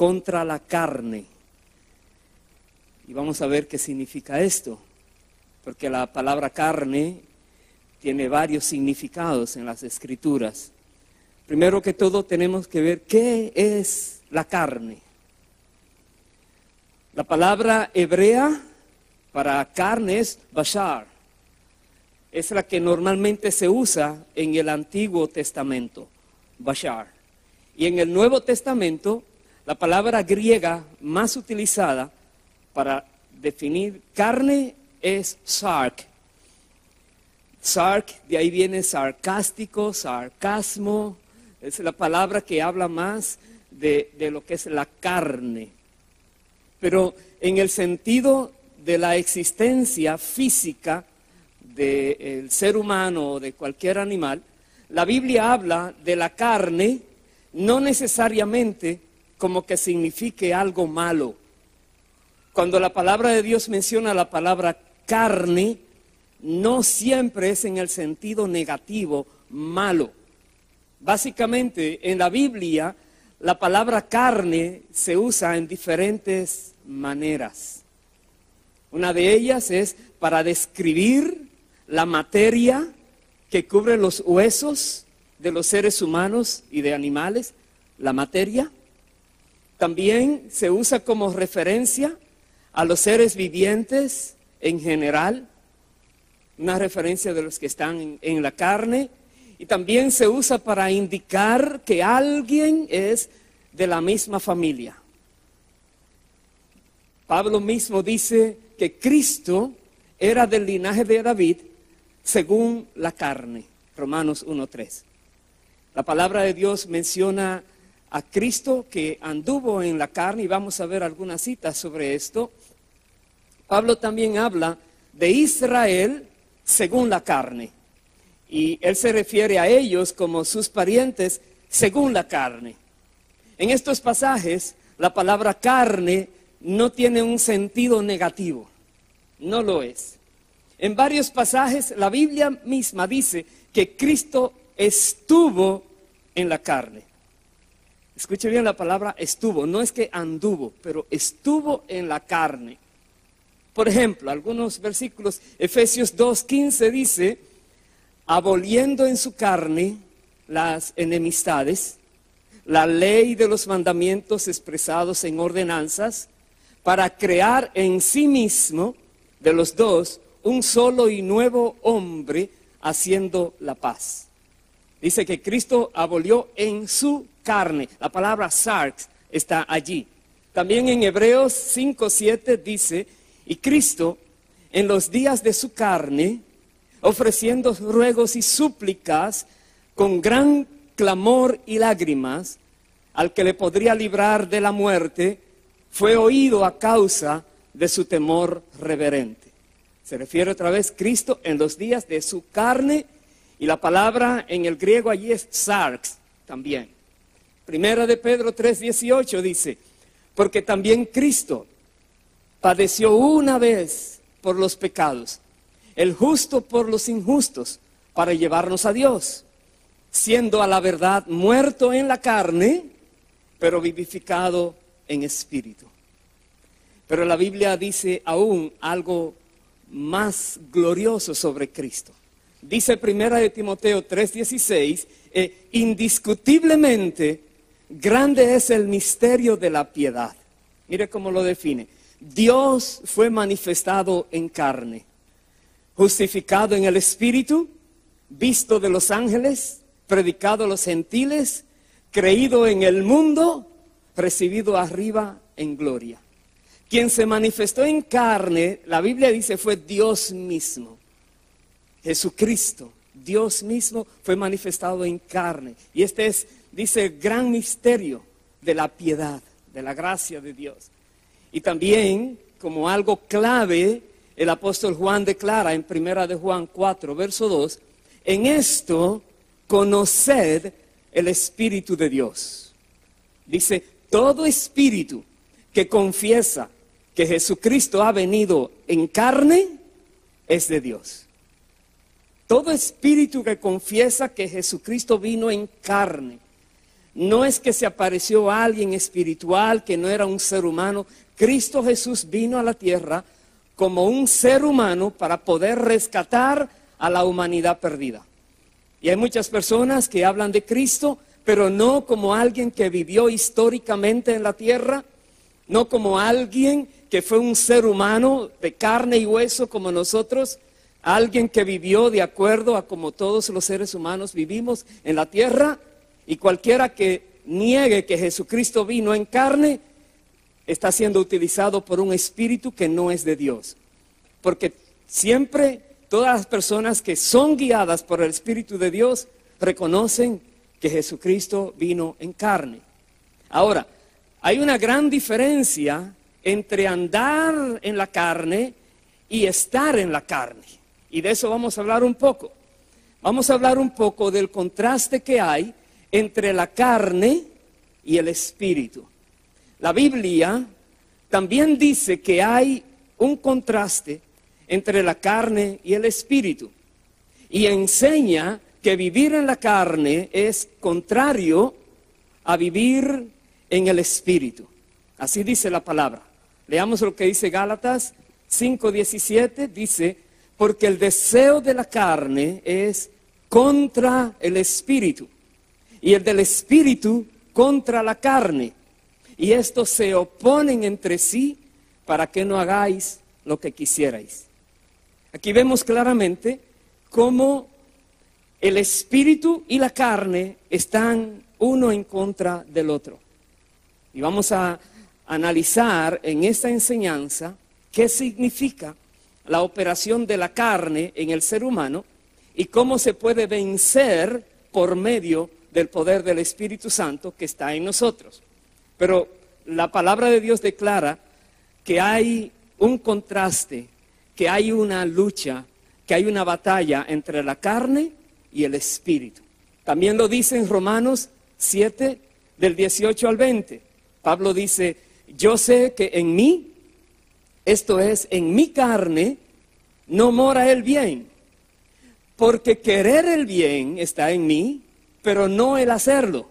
contra la carne. Y vamos a ver qué significa esto, porque la palabra carne tiene varios significados en las Escrituras. Primero que todo tenemos que ver qué es la carne. La palabra hebrea para carne es bashar. Es la que normalmente se usa en el Antiguo Testamento, bashar. Y en el Nuevo Testamento, la palabra griega más utilizada para definir carne es sark. Sark, de ahí viene sarcástico, sarcasmo. Es la palabra que habla más de lo que es la carne. Pero en el sentido de la existencia física del ser humano o de cualquier animal, la Biblia habla de la carne no necesariamente como que signifique algo malo. Cuando la palabra de Dios menciona la palabra carne, no siempre es en el sentido negativo, malo. Básicamente, en la Biblia, la palabra carne se usa en diferentes maneras. Una de ellas es para describir la materia que cubre los huesos de los seres humanos y de animales, la materia. También se usa como referencia a los seres vivientes en general, una referencia de los que están en la carne. Y también se usa para indicar que alguien es de la misma familia. Pablo mismo dice que Cristo era del linaje de David según la carne. Romanos 1:3. La palabra de Dios menciona a Cristo que anduvo en la carne y vamos a ver algunas citas sobre esto. Pablo también habla de Israel según la carne. Y él se refiere a ellos como sus parientes según la carne. En estos pasajes, la palabra carne no tiene un sentido negativo. No lo es. En varios pasajes, la Biblia misma dice que Cristo estuvo en la carne. Escuche bien la palabra estuvo. No es que anduvo, pero estuvo en la carne. Por ejemplo, algunos versículos, Efesios 2:15 dice, aboliendo en su carne las enemistades, la ley de los mandamientos expresados en ordenanzas, para crear en sí mismo, de los dos, un solo y nuevo hombre, haciendo la paz. Dice que Cristo abolió en su carne. La palabra sarx está allí. También en Hebreos 5:7 dice, y Cristo, en los días de su carne, ofreciendo ruegos y súplicas con gran clamor y lágrimas al que le podría librar de la muerte, fue oído a causa de su temor reverente. Se refiere otra vez Cristo en los días de su carne y la palabra en el griego allí es sarx también. Primera de Pedro 3:18 dice, porque también Cristo padeció una vez por los pecados, el justo por los injustos, para llevarnos a Dios, siendo a la verdad muerto en la carne, pero vivificado en espíritu. Pero la Biblia dice aún algo más glorioso sobre Cristo. Dice primera de Timoteo 3:16, indiscutiblemente grande es el misterio de la piedad. Mire cómo lo define. Dios fue manifestado en carne, justificado en el Espíritu, visto de los ángeles, predicado a los gentiles, creído en el mundo, recibido arriba en gloria. Quien se manifestó en carne, la Biblia dice, fue Dios mismo. Jesucristo, Dios mismo, fue manifestado en carne. Y este es, dice, el gran misterio de la piedad, de la gracia de Dios. Y también, como algo clave, el apóstol Juan declara en 1 de Juan 4, verso 2, en esto conoced el Espíritu de Dios. Dice, todo espíritu que confiesa que Jesucristo ha venido en carne es de Dios. Todo espíritu que confiesa que Jesucristo vino en carne. No es que se apareció alguien espiritual que no era un ser humano. Cristo Jesús vino a la tierra como un ser humano para poder rescatar a la humanidad perdida. Y hay muchas personas que hablan de Cristo, pero no como alguien que vivió históricamente en la tierra, no como alguien que fue un ser humano de carne y hueso como nosotros, alguien que vivió de acuerdo a como todos los seres humanos vivimos en la tierra. Y cualquiera que niegue que Jesucristo vino en carne, está siendo utilizado por un espíritu que no es de Dios. Porque siempre todas las personas que son guiadas por el Espíritu de Dios reconocen que Jesucristo vino en carne. Ahora, hay una gran diferencia entre andar en la carne y estar en la carne. Y de eso vamos a hablar un poco. Vamos a hablar un poco del contraste que hay entre la carne y el espíritu. La Biblia también dice que hay un contraste entre la carne y el espíritu. Y enseña que vivir en la carne es contrario a vivir en el espíritu. Así dice la palabra. Leamos lo que dice Gálatas 5:17. Dice, porque el deseo de la carne es contra el espíritu, y el del espíritu contra la carne. Y estos se oponen entre sí para que no hagáis lo que quisierais. Aquí vemos claramente cómo el espíritu y la carne están uno en contra del otro. Y vamos a analizar en esta enseñanza qué significa la operación de la carne en el ser humano y cómo se puede vencer por medio del poder del Espíritu Santo que está en nosotros. Pero la palabra de Dios declara que hay un contraste, que hay una lucha, que hay una batalla entre la carne y el espíritu. También lo dice en Romanos 7, del 18 al 20. Pablo dice, yo sé que en mí, esto es, en mi carne, no mora el bien. Porque querer el bien está en mí, pero no el hacerlo.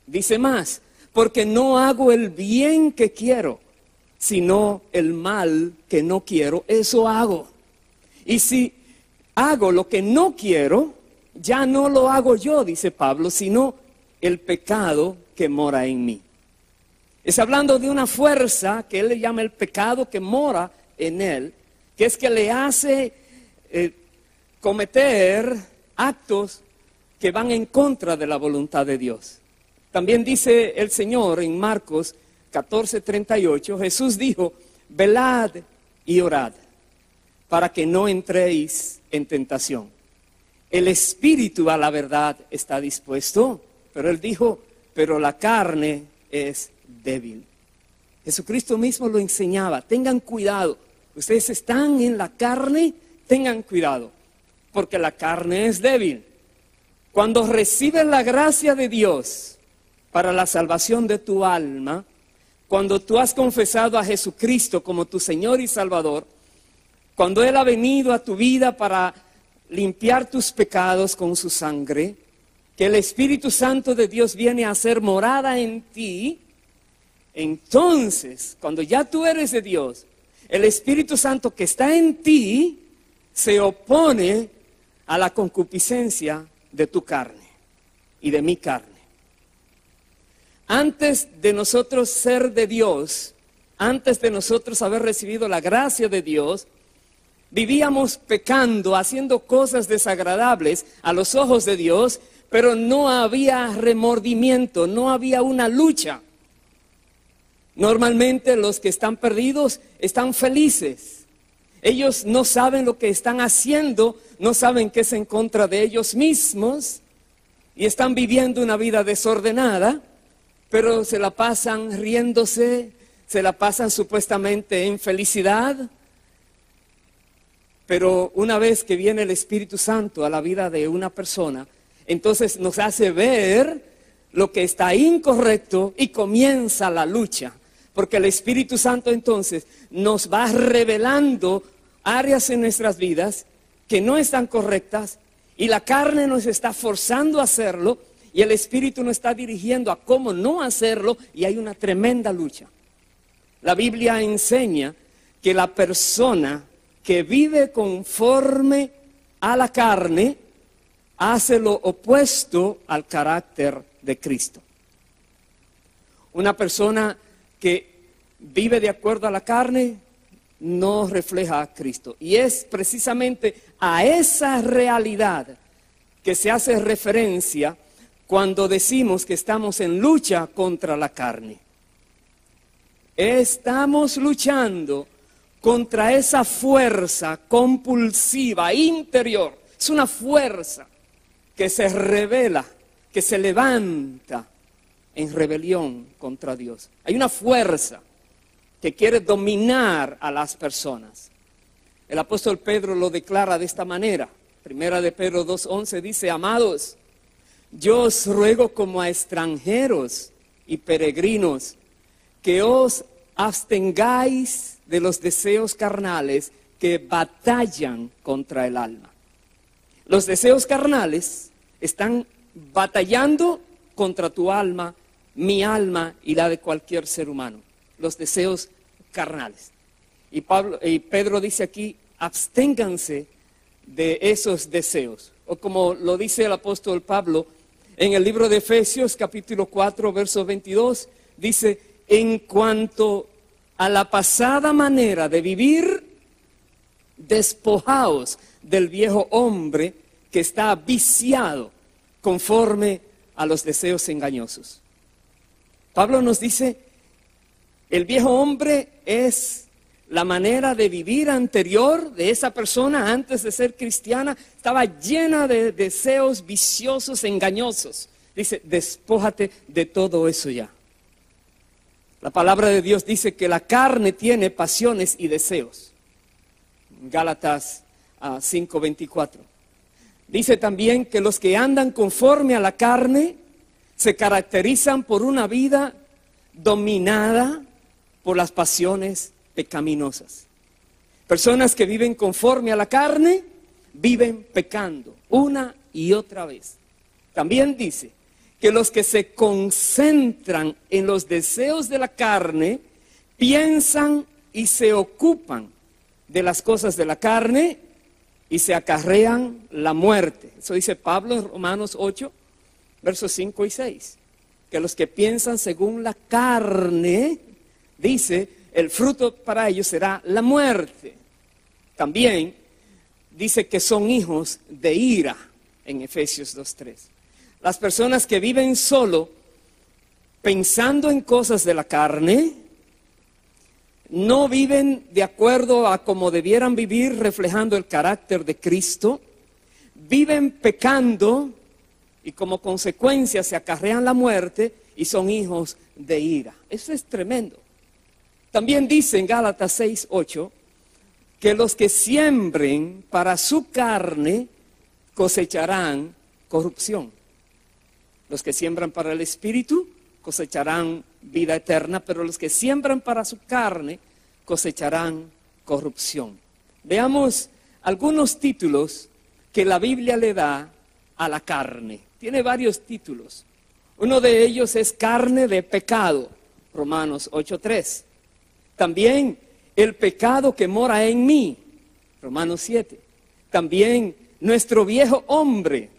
Dice más, porque no hago el bien que quiero, sino el mal que no quiero, eso hago. Y si hago lo que no quiero, ya no lo hago yo, dice Pablo, sino el pecado que mora en mí. Es hablando de una fuerza que él le llama el pecado que mora en él, que es que le hace cometer actos que van en contra de la voluntad de Dios. También dice el Señor en Marcos 14:38, Jesús dijo, velad y orad, para que no entréis en tentación. El espíritu a la verdad está dispuesto, pero él dijo, pero la carne es débil. Jesucristo mismo lo enseñaba, tengan cuidado, ustedes están en la carne, tengan cuidado, porque la carne es débil. Cuando recibes la gracia de Dios para la salvación de tu alma, cuando tú has confesado a Jesucristo como tu Señor y Salvador, cuando Él ha venido a tu vida para limpiar tus pecados con su sangre, que el Espíritu Santo de Dios viene a hacer morada en ti, entonces, cuando ya tú eres de Dios, el Espíritu Santo que está en ti se opone a la concupiscencia de tu carne y de mi carne. Antes de nosotros ser de Dios, antes de nosotros haber recibido la gracia de Dios, vivíamos pecando, haciendo cosas desagradables a los ojos de Dios, pero no había remordimiento, no había una lucha. Normalmente los que están perdidos están felices. Ellos no saben lo que están haciendo, no saben que es en contra de ellos mismos y están viviendo una vida desordenada, pero se la pasan riéndose, se la pasan supuestamente en felicidad. Pero una vez que viene el Espíritu Santo a la vida de una persona, entonces nos hace ver lo que está incorrecto y comienza la lucha. Porque el Espíritu Santo entonces nos va revelando áreas en nuestras vidas que no están correctas y la carne nos está forzando a hacerlo y el Espíritu nos está dirigiendo a cómo no hacerlo, y hay una tremenda lucha. La Biblia enseña que la persona que vive conforme a la carne hace lo opuesto al carácter de Cristo. Una persona que vive de acuerdo a la carne no refleja a Cristo. Y es precisamente a esa realidad que se hace referencia cuando decimos que estamos en lucha contra la carne. Estamos luchando contra esa fuerza compulsiva interior. Es una fuerza que se revela, que se levanta en rebelión contra Dios. Hay una fuerza que quiere dominar a las personas. El apóstol Pedro lo declara de esta manera. Primera de Pedro 2:11 dice: amados, yo os ruego como a extranjeros y peregrinos que os abstengáis de los deseos carnales que batallan contra el alma. Los deseos carnales están batallando contra tu alma, mi alma y la de cualquier ser humano. Los deseos carnales. Y Pedro dice aquí: absténganse de esos deseos. O como lo dice el apóstol Pablo en el libro de Efesios capítulo 4 verso 22, dice: en cuanto a la pasada manera de vivir, despojaos del viejo hombre que está viciado conforme a los deseos engañosos. Pablo nos dice: el viejo hombre es la manera de vivir anterior de esa persona antes de ser cristiana. Estaba llena de deseos viciosos, engañosos. Dice: despójate de todo eso ya. La palabra de Dios dice que la carne tiene pasiones y deseos. Gálatas 5:24. Dice también que los que andan conforme a la carne se caracterizan por una vida dominada por las pasiones pecaminosas. Personas que viven conforme a la carne viven pecando una y otra vez. También dice que los que se concentran en los deseos de la carne piensan y se ocupan de las cosas de la carne y se acarrean la muerte. Eso dice Pablo en Romanos 8, versos 5 y 6. Que los que piensan según la carne, dice, el fruto para ellos será la muerte. También dice que son hijos de ira en Efesios 2:3. Las personas que viven solo pensando en cosas de la carne, no viven de acuerdo a como debieran vivir reflejando el carácter de Cristo, viven pecando y como consecuencia se acarrean la muerte y son hijos de ira. Eso es tremendo. También dice en Gálatas 6:8 que los que siembren para su carne cosecharán corrupción. Los que siembran para el Espíritu cosecharán vida eterna, pero los que siembran para su carne cosecharán corrupción. Veamos algunos títulos que la Biblia le da a la carne. Tiene varios títulos. Uno de ellos es carne de pecado, Romanos 8:3. También el pecado que mora en mí, Romanos 7. También nuestro viejo hombre,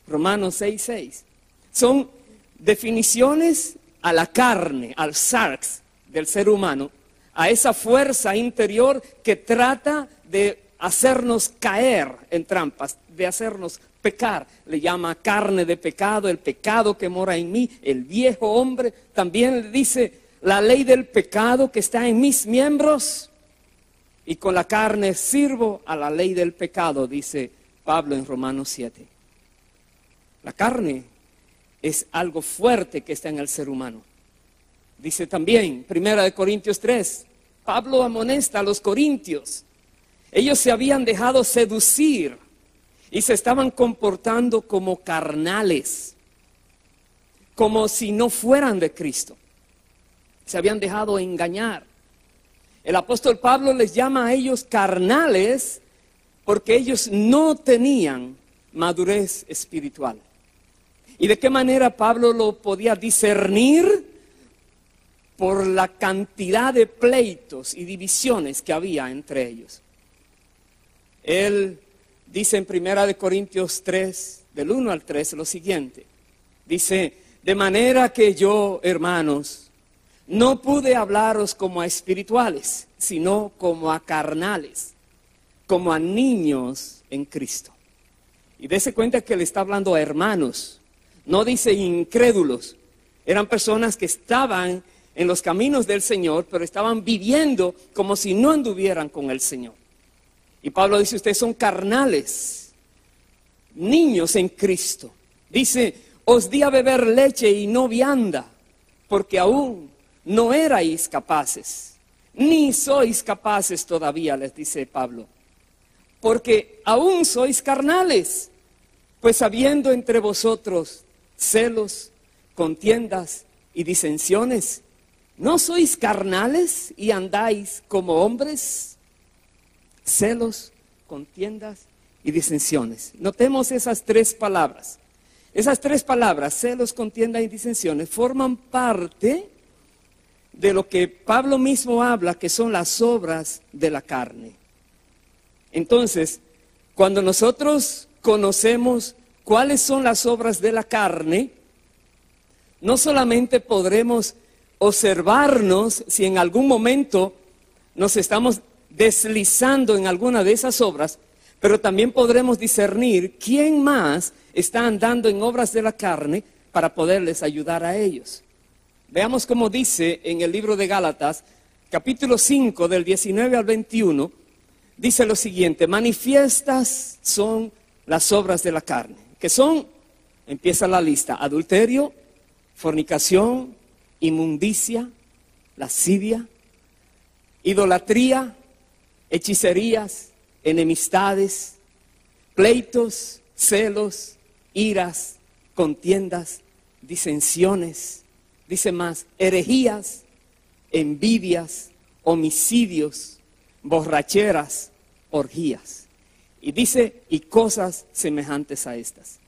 Romanos 6:6. Son definiciones a la carne, al sarx del ser humano, a esa fuerza interior que trata de hacernos caer en trampas, de hacernos pecar. Le llama carne de pecado, el pecado que mora en mí, el viejo hombre. También le dice la ley del pecado que está en mis miembros, y con la carne sirvo a la ley del pecado, dice Pablo en Romanos 7. La carne es algo fuerte que está en el ser humano. Dice también, 1 Corintios 3, Pablo amonesta a los corintios. Ellos se habían dejado seducir y se estaban comportando como carnales, como si no fueran de Cristo. Se habían dejado engañar. El apóstol Pablo les llama a ellos carnales porque ellos no tenían madurez espiritual. ¿Y de qué manera Pablo lo podía discernir? Por la cantidad de pleitos y divisiones que había entre ellos. Él dice en 1 Corintios 3, del 1 al 3, lo siguiente. Dice, de manera que yo, hermanos, no pude hablaros como a espirituales, sino como a carnales, como a niños en Cristo. Y dése cuenta que le está hablando a hermanos, no dice incrédulos. Eran personas que estaban en los caminos del Señor, pero estaban viviendo como si no anduvieran con el Señor. Y Pablo dice, ustedes son carnales, niños en Cristo. Dice, os di a beber leche y no vianda, porque aún no erais capaces, ni sois capaces todavía, les dice Pablo. Porque aún sois carnales, pues habiendo entre vosotros celos, contiendas y disensiones, ¿no sois carnales y andáis como hombres? Celos, contiendas y disensiones. Notemos esas tres palabras. Esas tres palabras, celos, contiendas y disensiones, forman parte de lo que Pablo mismo habla, que son las obras de la carne. Entonces, cuando nosotros conocemos cuáles son las obras de la carne, no solamente podremos observarnos si en algún momento nos estamos deslizando en alguna de esas obras, pero también podremos discernir quién más está andando en obras de la carne para poderles ayudar a ellos. Veamos cómo dice en el libro de Gálatas, capítulo 5, del 19 al 21, dice lo siguiente: manifiestas son las obras de la carne, que son, empieza la lista, adulterio, fornicación, inmundicia, lascivia, idolatría, hechicerías, enemistades, pleitos, celos, iras, contiendas, disensiones, dice más, herejías, envidias, homicidios, borracheras, orgías. Y dice, y cosas semejantes a estas.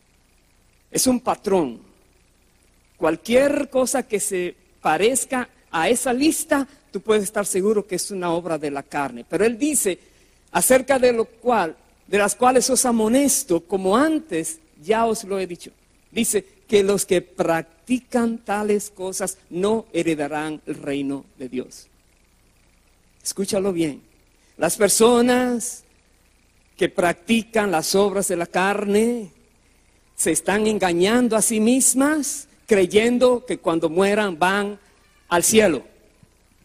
Es un patrón. Cualquier cosa que se parezca a esa lista, tú puedes estar seguro que es una obra de la carne. Pero él dice, acerca de las cuales os amonesto, como antes ya os lo he dicho. Dice que los que practican tales cosas no heredarán el reino de Dios. Escúchalo bien. Las personas que practican las obras de la carne se están engañando a sí mismas, creyendo que cuando mueran van al cielo.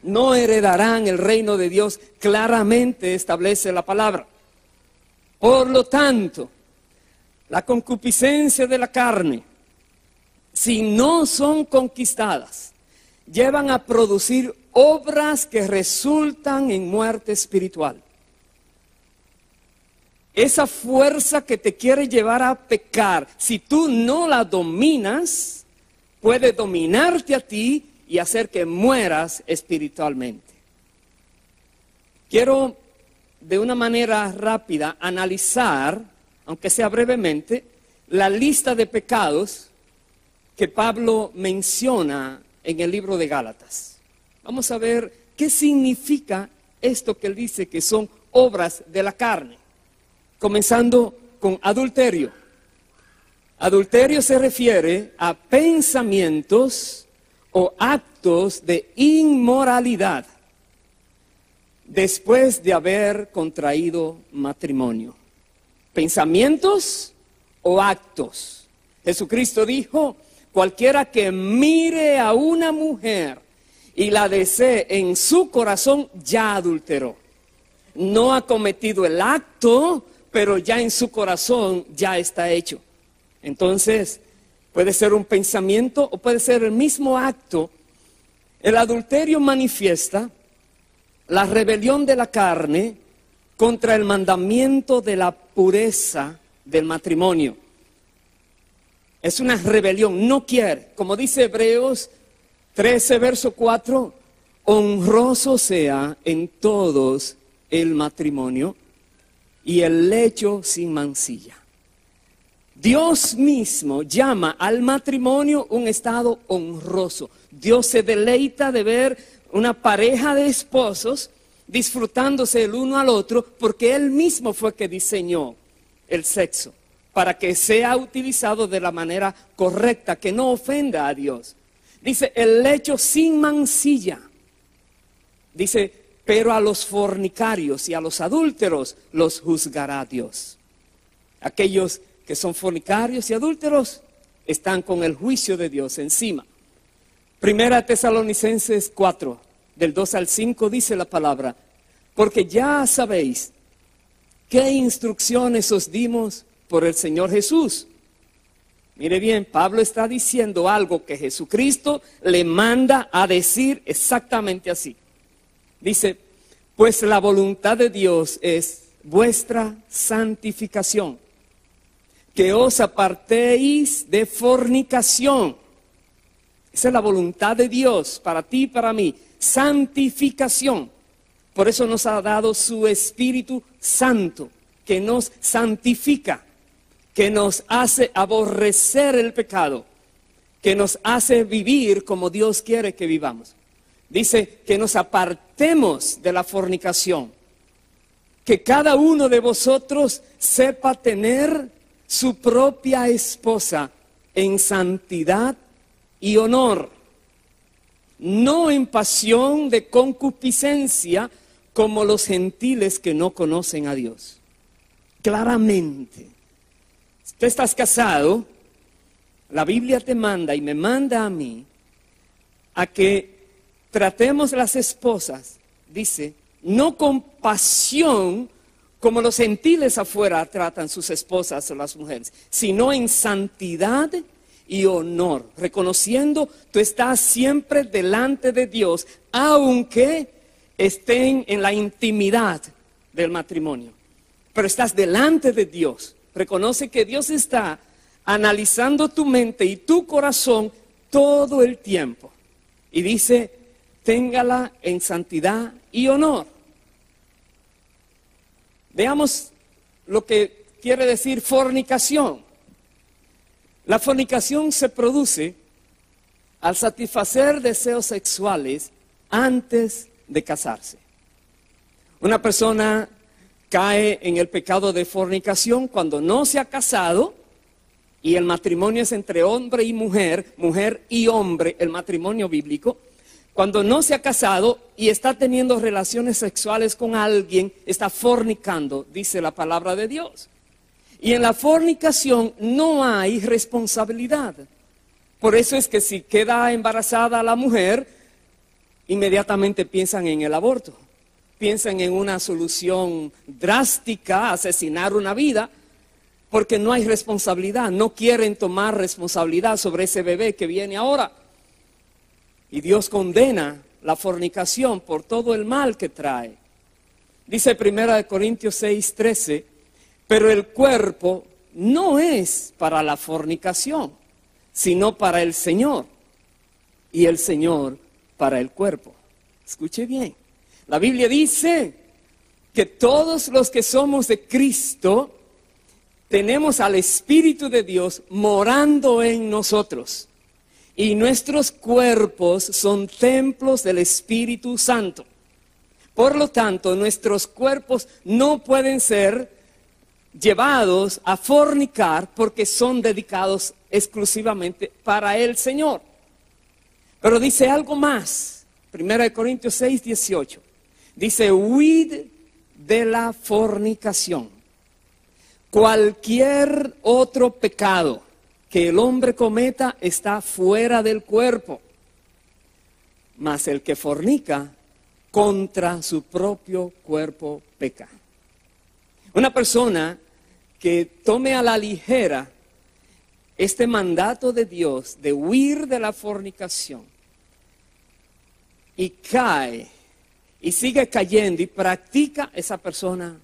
No heredarán el reino de Dios, claramente establece la palabra. Por lo tanto, la concupiscencia de la carne, si no son conquistadas, llevan a producir obras que resultan en muerte espiritual. Esa fuerza que te quiere llevar a pecar, si tú no la dominas, puede dominarte a ti y hacer que mueras espiritualmente. Quiero de una manera rápida analizar, aunque sea brevemente, la lista de pecados que Pablo menciona en el libro de Gálatas. Vamos a ver qué significa esto que él dice que son obras de la carne. Comenzando con adulterio. Adulterio se refiere a pensamientos o actos de inmoralidad después de haber contraído matrimonio. Pensamientos o actos. Jesucristo dijo, cualquiera que mire a una mujer y la desee en su corazón, ya adulteró. No ha cometido el acto, pero ya en su corazón ya está hecho. Entonces, puede ser un pensamiento o puede ser el mismo acto. El adulterio manifiesta la rebelión de la carne contra el mandamiento de la pureza del matrimonio. Es una rebelión, no quiere. Como dice Hebreos 13, verso 4, honroso sea en todos el matrimonio y el lecho sin mancilla. Dios mismo llama al matrimonio un estado honroso. Dios se deleita de ver una pareja de esposos disfrutándose el uno al otro, porque Él mismo fue que diseñó el sexo para que sea utilizado de la manera correcta, que no ofenda a Dios. Dice, el lecho sin mancilla. Dice, pero a los fornicarios y a los adúlteros los juzgará Dios. Aquellos que son fornicarios y adúlteros están con el juicio de Dios encima. Primera Tesalonicenses 4, del 2 al 5 dice la palabra, porque ya sabéis qué instrucciones os dimos por el Señor Jesús. Mire bien, Pablo está diciendo algo que Jesucristo le manda a decir exactamente así. Dice, pues la voluntad de Dios es vuestra santificación, que os apartéis de fornicación. Esa es la voluntad de Dios para ti y para mí, santificación. Por eso nos ha dado su Espíritu Santo, que nos santifica, que nos hace aborrecer el pecado, que nos hace vivir como Dios quiere que vivamos. Dice que nos apartemos de la fornicación, que cada uno de vosotros sepa tener su propia esposa en santidad y honor, no en pasión de concupiscencia como los gentiles que no conocen a Dios. Claramente, si tú estás casado, la Biblia te manda y me manda a mí a que tratemos las esposas, dice, no con pasión como los gentiles afuera tratan sus esposas o las mujeres, sino en santidad y honor, reconociendo tú estás siempre delante de Dios, aunque estén en la intimidad del matrimonio. Pero estás delante de Dios, reconoce que Dios está analizando tu mente y tu corazón todo el tiempo. Y dice, téngala en santidad y honor. Veamos lo que quiere decir fornicación. La fornicación se produce al satisfacer deseos sexuales antes de casarse. Una persona cae en el pecado de fornicación cuando no se ha casado, y el matrimonio es entre hombre y mujer, mujer y hombre, el matrimonio bíblico. Cuando no se ha casado y está teniendo relaciones sexuales con alguien, está fornicando, dice la palabra de Dios. Y en la fornicación no hay responsabilidad. Por eso es que si queda embarazada la mujer, inmediatamente piensan en el aborto. Piensan en una solución drástica, asesinar una vida, porque no hay responsabilidad. No quieren tomar responsabilidad sobre ese bebé que viene ahora. Y Dios condena la fornicación por todo el mal que trae. Dice 1 Corintios 6:13, pero el cuerpo no es para la fornicación, sino para el Señor, y el Señor para el cuerpo. Escuche bien, la Biblia dice que todos los que somos de Cristo tenemos al Espíritu de Dios morando en nosotros. Y nuestros cuerpos son templos del Espíritu Santo. Por lo tanto, nuestros cuerpos no pueden ser llevados a fornicar porque son dedicados exclusivamente para el Señor. Pero dice algo más. 1 Corintios 6:18. Dice, huid de la fornicación. Cualquier otro pecado que el hombre cometa está fuera del cuerpo, mas el que fornica contra su propio cuerpo peca. Una persona que tome a la ligera este mandato de Dios de huir de la fornicación y cae y sigue cayendo y practica, esa persona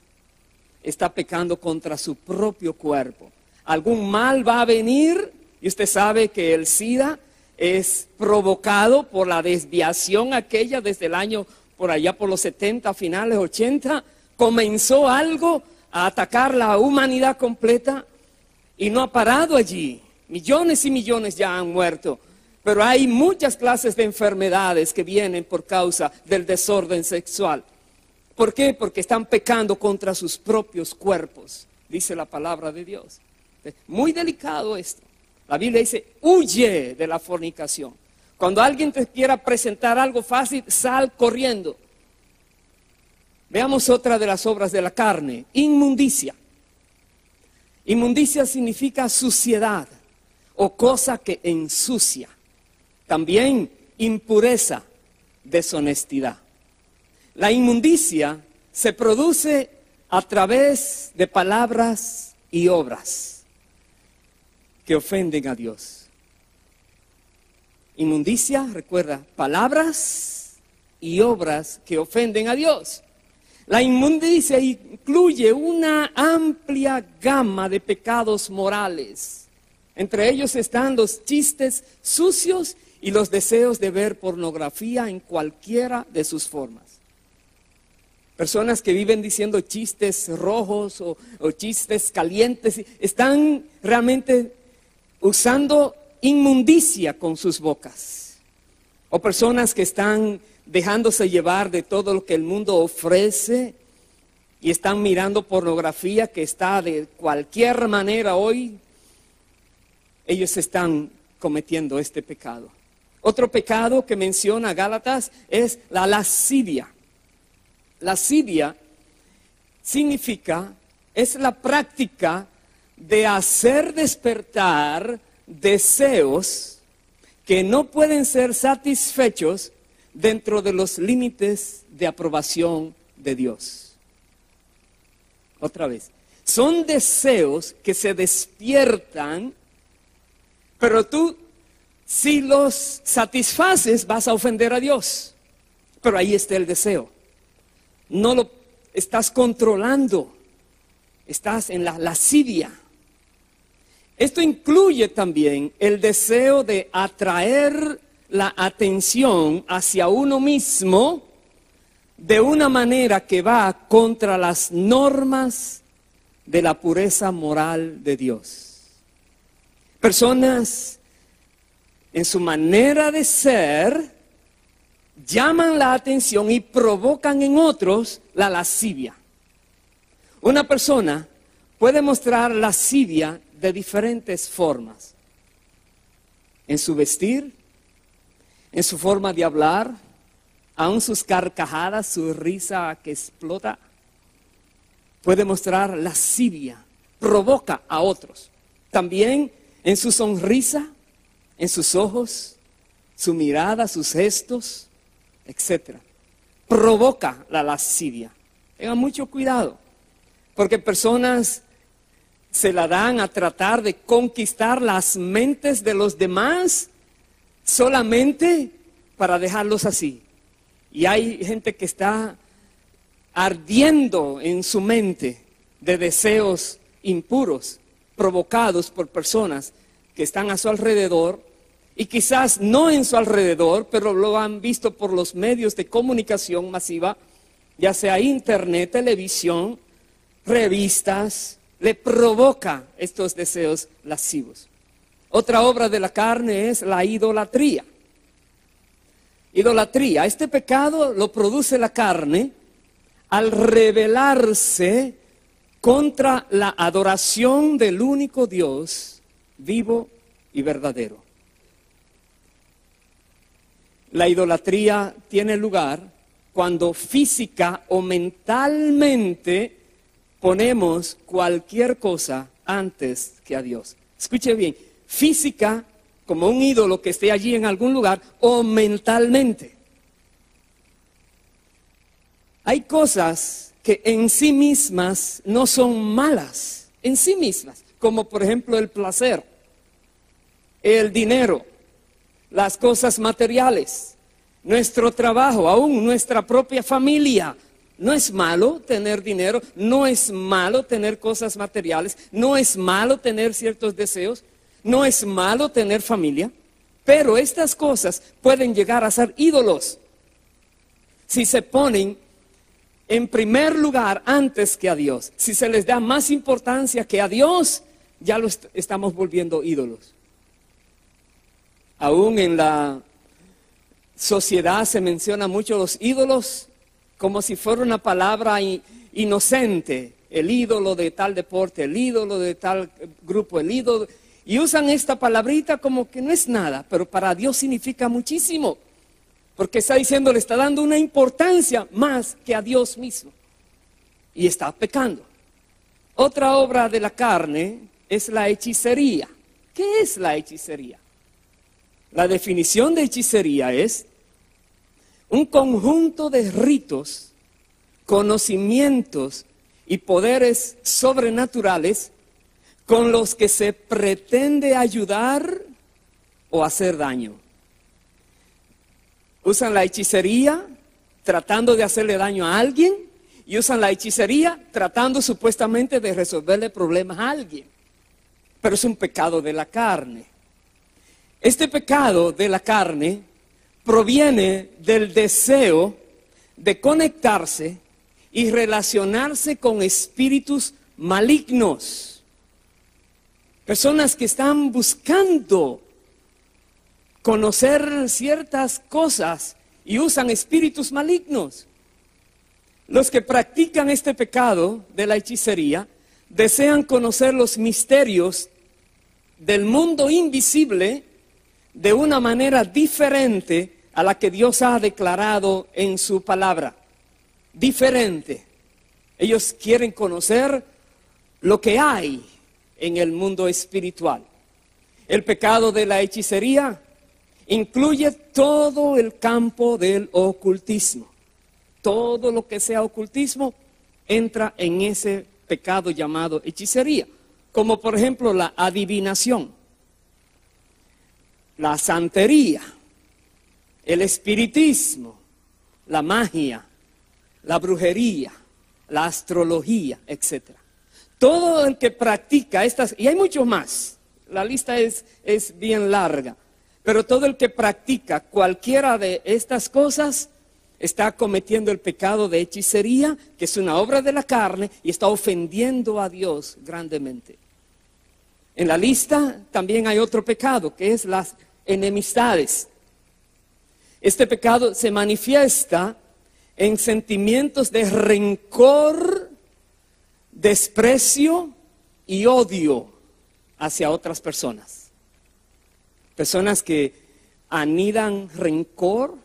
está pecando contra su propio cuerpo. Algún mal va a venir, y usted sabe que el SIDA es provocado por la desviación aquella desde el año por allá por los 70, finales 80, comenzó algo a atacar la humanidad completa Y no ha parado allí. Millones y millones ya han muerto. Pero hay muchas clases de enfermedades que vienen por causa del desorden sexual. ¿Por qué? Porque están pecando contra sus propios cuerpos, dice la palabra de Dios. Muy delicado esto. La Biblia dice, huye de la fornicación. Cuando alguien te quiera presentar algo fácil, sal corriendo. Veamos otra de las obras de la carne, inmundicia. Inmundicia significa suciedad o cosa que ensucia. También impureza, deshonestidad. La inmundicia se produce a través de palabras y obras que ofenden a Dios. Inmundicia, recuerda, palabras y obras que ofenden a Dios. La inmundicia incluye una amplia gama de pecados morales. Entre ellos están los chistes sucios y los deseos de ver pornografía en cualquiera de sus formas. Personas que viven diciendo chistes rojos o chistes calientes, están realmente usando inmundicia con sus bocas. O personas que están dejándose llevar de todo lo que el mundo ofrece y están mirando pornografía que está de cualquier manera hoy. Ellos están cometiendo este pecado. Otro pecado que menciona Gálatas es la lascivia. Lascivia significa, es la práctica de hacer despertar deseos que no pueden ser satisfechos dentro de los límites de aprobación de Dios. Otra vez, son deseos que se despiertan, pero tú, si los satisfaces, vas a ofender a Dios. Pero ahí está el deseo. No lo estás controlando. Estás en la lascivia. Esto incluye también el deseo de atraer la atención hacia uno mismo de una manera que va contra las normas de la pureza moral de Dios. Personas en su manera de ser llaman la atención y provocan en otros la lascivia. Una persona puede mostrar lascivia de diferentes formas. En su vestir, en su forma de hablar, aun sus carcajadas, su risa que explota. Puede mostrar lascivia, provoca a otros. También en su sonrisa, en sus ojos, su mirada, sus gestos, etc. Provoca la lascivia. Tengan mucho cuidado, porque personas se la dan a tratar de conquistar las mentes de los demás solamente para dejarlos así. Y hay gente que está ardiendo en su mente de deseos impuros, provocados por personas que están a su alrededor, y quizás no en su alrededor, pero lo han visto por los medios de comunicación masiva, ya sea internet, televisión, revistas, le provoca estos deseos lascivos. Otra obra de la carne es la idolatría. Idolatría, este pecado lo produce la carne al rebelarse contra la adoración del único Dios vivo y verdadero. La idolatría tiene lugar cuando física o mentalmente ponemos cualquier cosa antes que a Dios. Escuche bien, física como un ídolo que esté allí en algún lugar o mentalmente. Hay cosas que en sí mismas no son malas, en sí mismas, como por ejemplo el placer, el dinero, las cosas materiales, nuestro trabajo, aún nuestra propia familia. No es malo tener dinero, no es malo tener cosas materiales, no es malo tener ciertos deseos, no es malo tener familia, pero estas cosas pueden llegar a ser ídolos si se ponen en primer lugar antes que a Dios, si se les da más importancia que a Dios ya lo estamos volviendo ídolos. Aún en la sociedad se menciona mucho los ídolos como si fuera una palabra inocente. El ídolo de tal deporte, el ídolo de tal grupo, el ídolo. Y usan esta palabrita como que no es nada, pero para Dios significa muchísimo. Porque está diciendo, le está dando una importancia más que a Dios mismo. Y está pecando. Otra obra de la carne es la hechicería. ¿Qué es la hechicería? La definición de hechicería es un conjunto de ritos, conocimientos y poderes sobrenaturales con los que se pretende ayudar o hacer daño. Usan la hechicería tratando de hacerle daño a alguien y usan la hechicería tratando supuestamente de resolverle problemas a alguien. Pero es un pecado de la carne. Este pecado de la carne proviene del deseo de conectarse y relacionarse con espíritus malignos. Personas que están buscando conocer ciertas cosas y usan espíritus malignos. Los que practican este pecado de la hechicería desean conocer los misterios del mundo invisible de una manera diferente a la que Dios ha declarado en su palabra. Diferente. Ellos quieren conocer lo que hay en el mundo espiritual. El pecado de la hechicería incluye todo el campo del ocultismo. Todo lo que sea ocultismo entra en ese pecado llamado hechicería. Como por ejemplo la adivinación, la santería, el espiritismo, la magia, la brujería, la astrología, etc. Todo el que practica estas, y hay muchos más, la lista es bien larga, pero todo el que practica cualquiera de estas cosas está cometiendo el pecado de hechicería, que es una obra de la carne, y está ofendiendo a Dios grandemente. En la lista también hay otro pecado, que es las enemistades. Este pecado se manifiesta en sentimientos de rencor, desprecio y odio hacia otras personas. Personas que anidan rencor,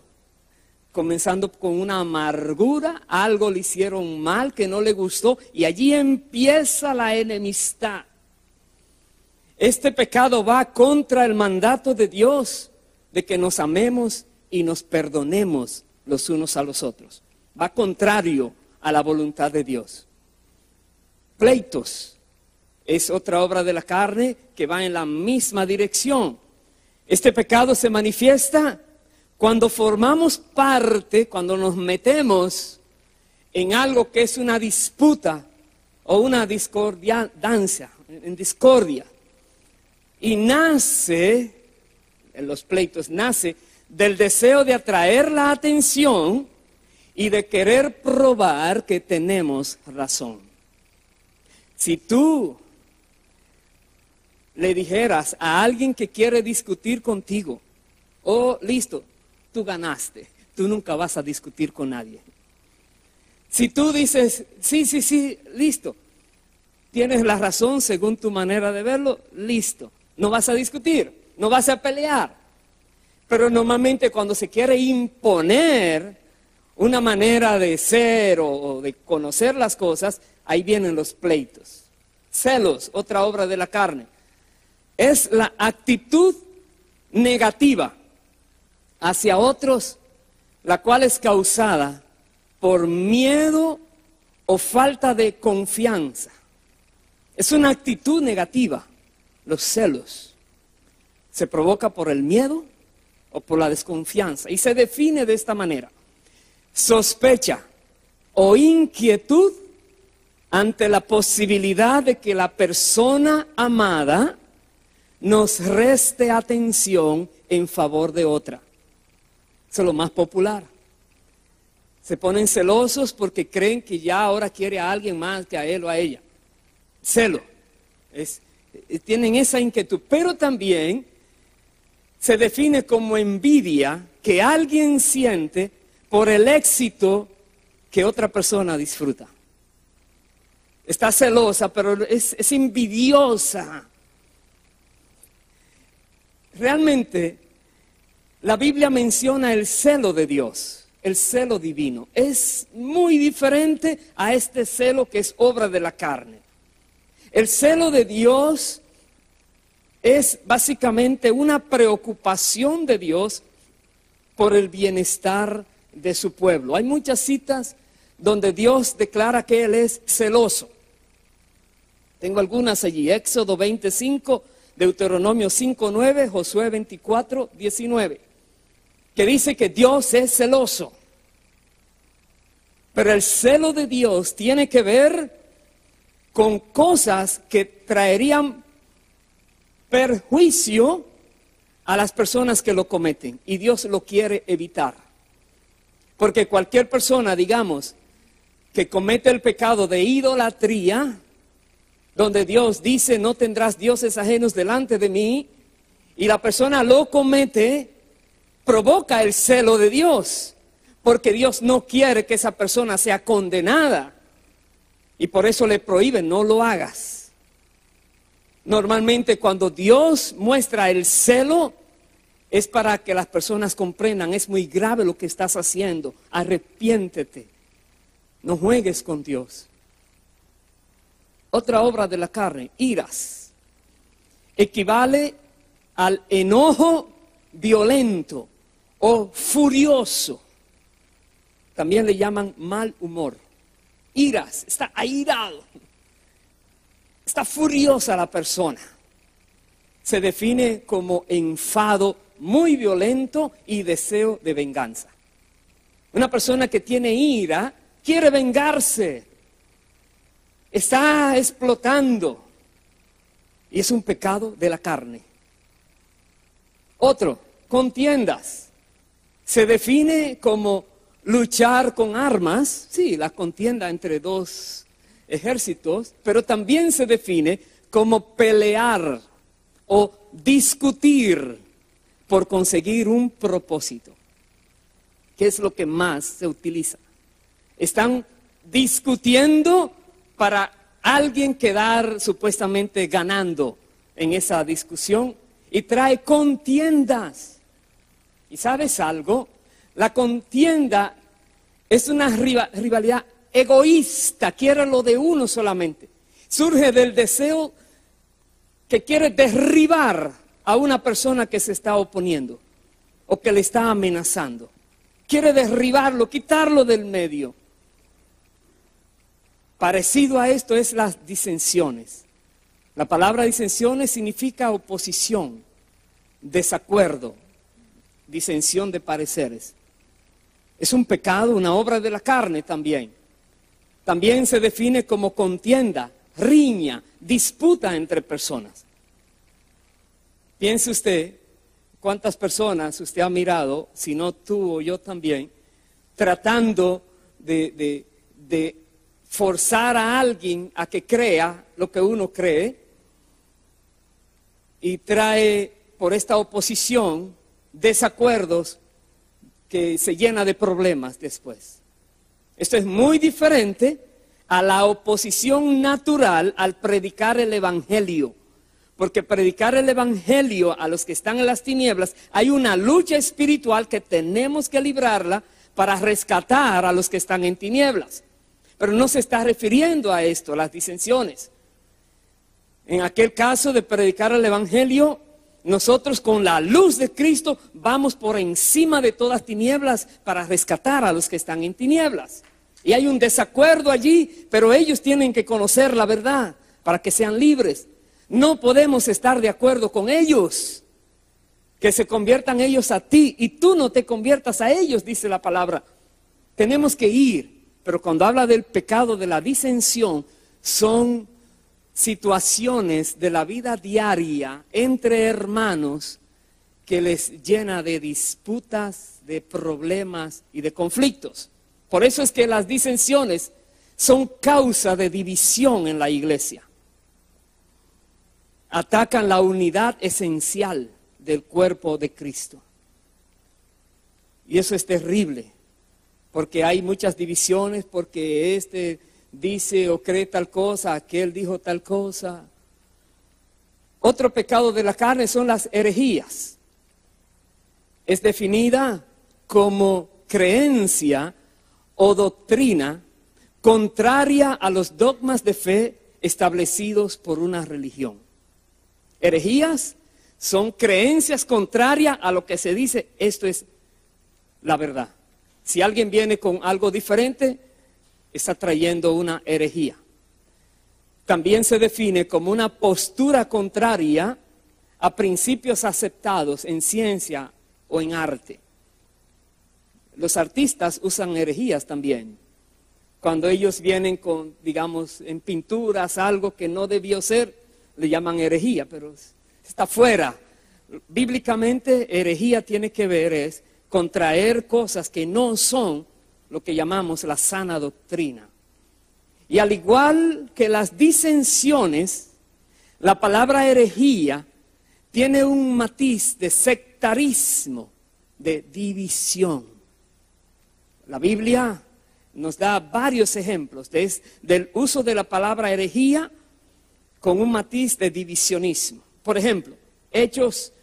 comenzando con una amargura, algo le hicieron mal que no le gustó y allí empieza la enemistad. Este pecado va contra el mandato de Dios de que nos amemos y nos perdonemos los unos a los otros. Va contrario a la voluntad de Dios. Pleitos es otra obra de la carne que va en la misma dirección. Este pecado se manifiesta cuando formamos parte, cuando nos metemos en algo que es una disputa o una discordia, en discordia. Y nace, en los pleitos, nace del deseo de atraer la atención y de querer probar que tenemos razón. Si tú le dijeras a alguien que quiere discutir contigo, oh, listo, tú ganaste, tú nunca vas a discutir con nadie. Si tú dices, sí, listo, tienes la razón según tu manera de verlo, listo, no vas a discutir, no vas a pelear. Pero normalmente cuando se quiere imponer una manera de ser o de conocer las cosas, ahí vienen los pleitos. Celos, otra obra de la carne. Es la actitud negativa hacia otros, la cual es causada por miedo o falta de confianza. Es una actitud negativa, los celos. Se provoca por el miedo o por la desconfianza y se define de esta manera: sospecha o inquietud ante la posibilidad de que la persona amada nos reste atención en favor de otra. Eso es lo más popular. Se ponen celosos porque creen que ya ahora quiere a alguien más que a él o a ella. Celo es tienen esa inquietud, pero también se define como envidia que alguien siente por el éxito que otra persona disfruta. Está celosa, pero es envidiosa. Realmente, la Biblia menciona el celo de Dios, el celo divino. Es muy diferente a este celo que es obra de la carne. El celo de Dios es básicamente una preocupación de Dios por el bienestar de su pueblo. Hay muchas citas donde Dios declara que Él es celoso. Tengo algunas allí: Éxodo 25, Deuteronomio 5:9, Josué 24:19, que dice que Dios es celoso. Pero el celo de Dios tiene que ver con cosas que traerían perjuicio a las personas que lo cometen, y Dios lo quiere evitar. Porque cualquier persona, digamos, que comete el pecado de idolatría, donde Dios dice no tendrás dioses ajenos delante de mí, y la persona lo comete, provoca el celo de Dios, porque Dios no quiere que esa persona sea condenada, y por eso le prohíbe: no lo hagas. Normalmente cuando Dios muestra el celo, es para que las personas comprendan: es muy grave lo que estás haciendo, arrepiéntete, no juegues con Dios. Otra obra de la carne, iras, equivale al enojo violento o furioso. También le llaman mal humor. Iras, está airado, está furiosa la persona. Se define como enfado muy violento y deseo de venganza. Una persona que tiene ira quiere vengarse. Está explotando. Y es un pecado de la carne. Otro, contiendas. Se define como luchar con armas. Sí, la contienda entre dos ejércitos. Pero también se define como pelear o discutir por conseguir un propósito. ¿Qué es lo que más se utiliza? Están discutiendo para alguien quedar supuestamente ganando en esa discusión, y trae contiendas. ¿Y sabes algo? La contienda es una rivalidad egoísta, quiere lo de uno solamente. Surge del deseo que quiere derribar a una persona que se está oponiendo o que le está amenazando. Quiere derribarlo, quitarlo del medio. Parecido a esto es las disensiones. La palabra disensiones significa oposición, desacuerdo, disensión de pareceres. Es un pecado, una obra de la carne también. También se define como contienda, riña, disputa entre personas. Piense usted cuántas personas usted ha mirado, si no tú o yo también, tratando de forzar a alguien a que crea lo que uno cree, y trae por esta oposición desacuerdos que se llena de problemas después. Esto es muy diferente a la oposición natural al predicar el evangelio. Porque predicar el evangelio a los que están en las tinieblas, hay una lucha espiritual que tenemos que librarla para rescatar a los que están en tinieblas. Pero no se está refiriendo a esto, las disensiones. En aquel caso de predicar el evangelio, nosotros con la luz de Cristo vamos por encima de todas tinieblas para rescatar a los que están en tinieblas. Y hay un desacuerdo allí, pero ellos tienen que conocer la verdad para que sean libres. No podemos estar de acuerdo con ellos, que se conviertan ellos a ti y tú no te conviertas a ellos, dice la palabra. Tenemos que ir, pero cuando habla del pecado de la disensión, son situaciones de la vida diaria entre hermanos que les llena de disputas, de problemas y de conflictos. Por eso es que las disensiones son causa de división en la iglesia. atacan la unidad esencial del cuerpo de Cristo. Y eso es terrible, porque hay muchas divisiones, porque este dice o cree tal cosa, aquel dijo tal cosa. Otro pecado de la carne son las herejías. Es definida como creencia o doctrina contraria a los dogmas de fe establecidos por una religión. Herejías son creencias contrarias a lo que se dice, esto es la verdad. Si alguien viene con algo diferente, está trayendo una herejía. También se define como una postura contraria a principios aceptados en ciencia o en arte. Los artistas usan herejías también. Cuando ellos vienen con, digamos, en pinturas, algo que no debió ser, le llaman herejía, pero está fuera. Bíblicamente, herejía tiene que ver es contraer cosas que no son lo que llamamos la sana doctrina. Y al igual que las disensiones, la palabra herejía tiene un matiz de sectarismo, de división. La Biblia nos da varios ejemplos del uso de la palabra herejía con un matiz de divisionismo. Por ejemplo, Hechos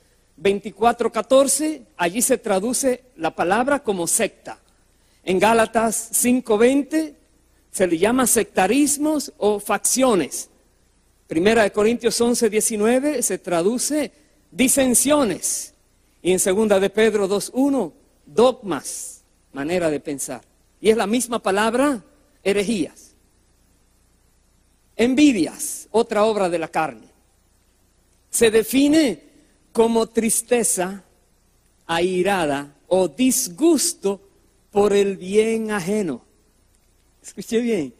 24:14, allí se traduce la palabra como secta. En Gálatas 5:20 se le llama sectarismos o facciones. Primera de Corintios 11:19 se traduce disensiones. Y en segunda de Pedro 2:1, dogmas, manera de pensar. Y es la misma palabra, herejías. Envidias, otra obra de la carne. Se define como tristeza, airada o disgusto por el bien ajeno. Escuché bien.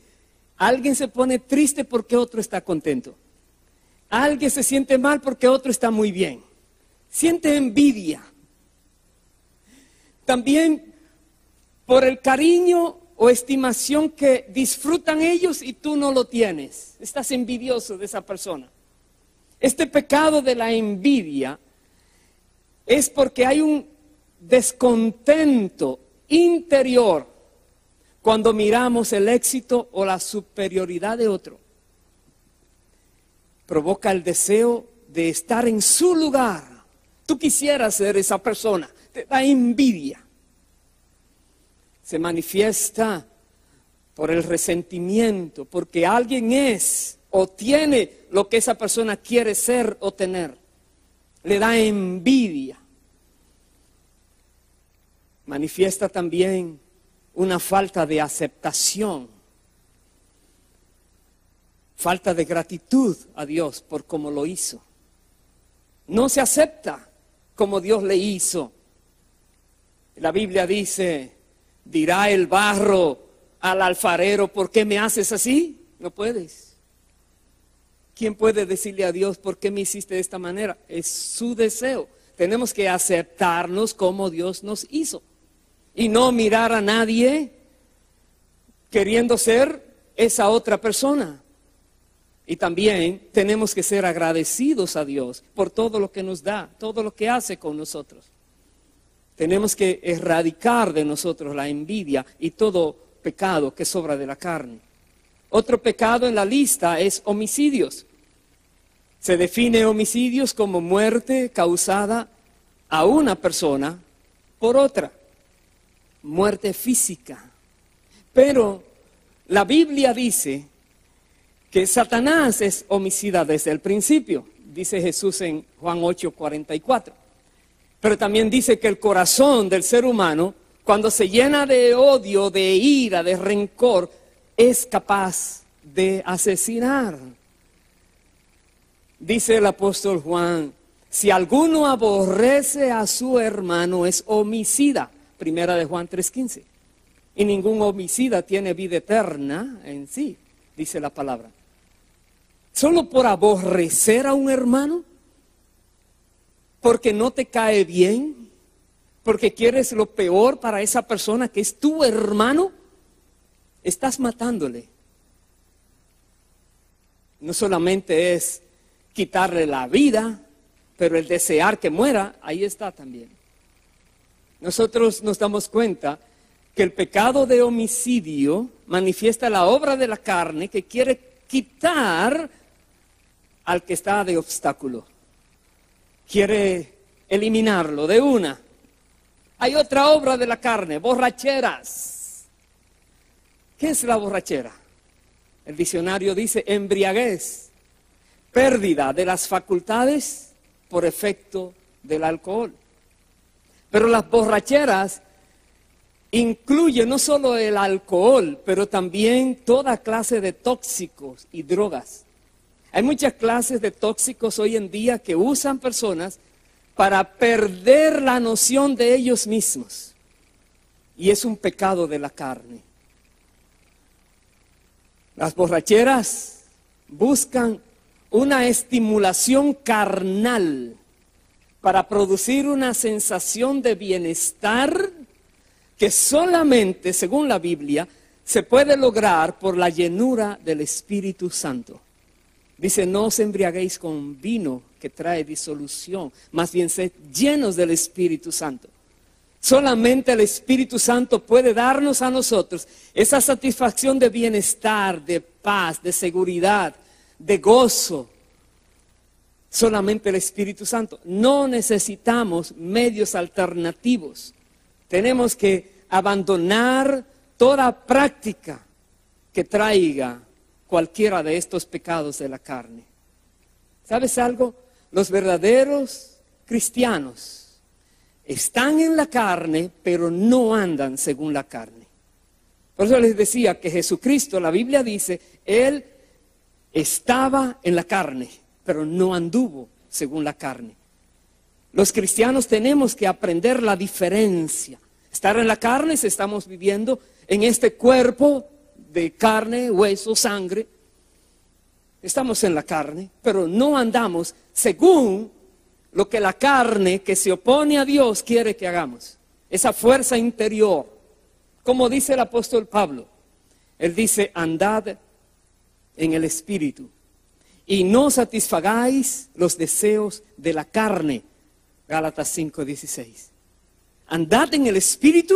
Alguien se pone triste porque otro está contento. Alguien se siente mal porque otro está muy bien. Siente envidia. También por el cariño o estimación que disfrutan ellos y tú no lo tienes. Estás envidioso de esa persona. Este pecado de la envidia es porque hay un descontento interior cuando miramos el éxito o la superioridad de otro. Provoca el deseo de estar en su lugar. Tú quisieras ser esa persona, te da envidia. Se manifiesta por el resentimiento, porque alguien es o tiene lo que esa persona quiere ser o tener. Le da envidia. Manifiesta también una falta de aceptación, falta de gratitud a Dios por cómo lo hizo. No se acepta como Dios le hizo. La Biblia dice, dirá el barro al alfarero, ¿por qué me haces así? No puedes. ¿Quién puede decirle a Dios por qué me hiciste de esta manera? Es su deseo. Tenemos que aceptarnos como Dios nos hizo. Y no mirar a nadie queriendo ser esa otra persona. Y también tenemos que ser agradecidos a Dios por todo lo que nos da, todo lo que hace con nosotros. Tenemos que erradicar de nosotros la envidia y todo pecado que sobra de la carne. Otro pecado en la lista es homicidios. Se define homicidios como muerte causada a una persona por otra. Muerte física. Pero la Biblia dice que Satanás es homicida desde el principio, dice Jesús en Juan 8:44. Pero también dice que el corazón del ser humano, cuando se llena de odio, de ira, de rencor, es capaz de asesinar. Dice el apóstol Juan, si alguno aborrece a su hermano es homicida. Primera de Juan 3:15. Y ningún homicida tiene vida eterna en sí, dice la palabra. Solo por aborrecer a un hermano, porque no te cae bien, porque quieres lo peor para esa persona que es tu hermano, estás matándole. No solamente es quitarle la vida, pero el desear que muera, ahí está también. Nosotros nos damos cuenta que el pecado de homicidio manifiesta la obra de la carne que quiere quitar al que está de obstáculo. Quiere eliminarlo de una. Hay otra obra de la carne, borracheras. ¿Qué es la borrachera? El diccionario dice embriaguez, pérdida de las facultades por efecto del alcohol. Pero las borracheras incluyen no solo el alcohol, pero también toda clase de tóxicos y drogas. Hay muchas clases de tóxicos hoy en día que usan personas para perder la noción de ellos mismos. Y es un pecado de la carne. Las borracheras buscan una estimulación carnal para producir una sensación de bienestar que solamente, según la Biblia, se puede lograr por la llenura del Espíritu Santo. Dice, no os embriaguéis con vino que trae disolución, más bien sed llenos del Espíritu Santo. Solamente el Espíritu Santo puede darnos a nosotros esa satisfacción de bienestar, de paz, de seguridad, de gozo. Solamente el Espíritu Santo. No necesitamos medios alternativos. Tenemos que abandonar toda práctica que traiga cualquiera de estos pecados de la carne. ¿Sabes algo? Los verdaderos cristianos están en la carne, pero no andan según la carne. Por eso les decía que Jesucristo, la Biblia dice, Él estaba en la carne, pero no anduvo según la carne. Los cristianos tenemos que aprender la diferencia. Estar en la carne si estamos viviendo en este cuerpo de carne, hueso, sangre. Estamos en la carne, pero no andamos según lo que la carne que se opone a Dios quiere que hagamos. Esa fuerza interior. Como dice el apóstol Pablo, él dice, andad en el Espíritu y no satisfagáis los deseos de la carne. Gálatas 5:16. Andad en el Espíritu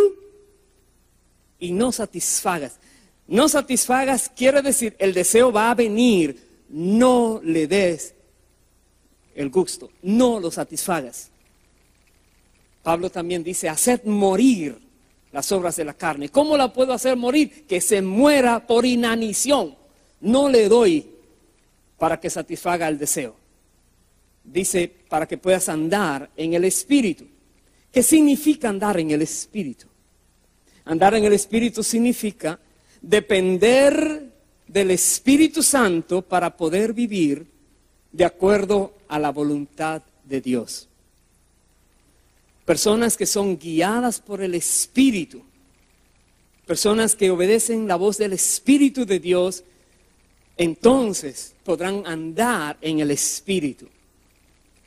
y no satisfagas. No satisfagas quiere decir, el deseo va a venir, no le des el gusto, no lo satisfagas. Pablo también dice, haced morir las obras de la carne. ¿Cómo la puedo hacer morir? Que se muera por inanición. No le doy para que satisfaga el deseo. Dice, para que puedas andar en el Espíritu. ¿Qué significa andar en el Espíritu? Andar en el Espíritu significa depender del Espíritu Santo para poder vivir de acuerdo a la voluntad de Dios. Personas que son guiadas por el Espíritu, personas que obedecen la voz del Espíritu de Dios, entonces podrán andar en el Espíritu.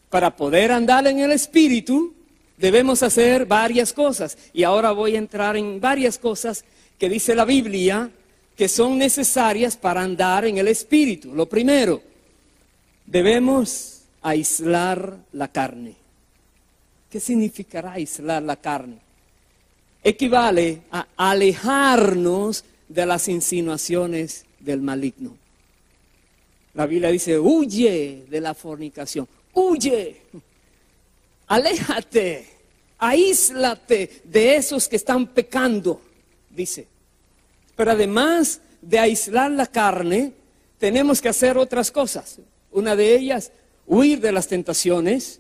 Para poder andar en el Espíritu, debemos hacer varias cosas. Y ahora voy a entrar en varias cosas que dice la Biblia que son necesarias para andar en el Espíritu. Lo primero, debemos aislar la carne. ¿Qué significará aislar la carne? Equivale a alejarnos de las insinuaciones del maligno. La Biblia dice, huye de la fornicación, huye, aléjate, aíslate de esos que están pecando, dice. Pero además de aislar la carne, tenemos que hacer otras cosas. Una de ellas, huir de las tentaciones,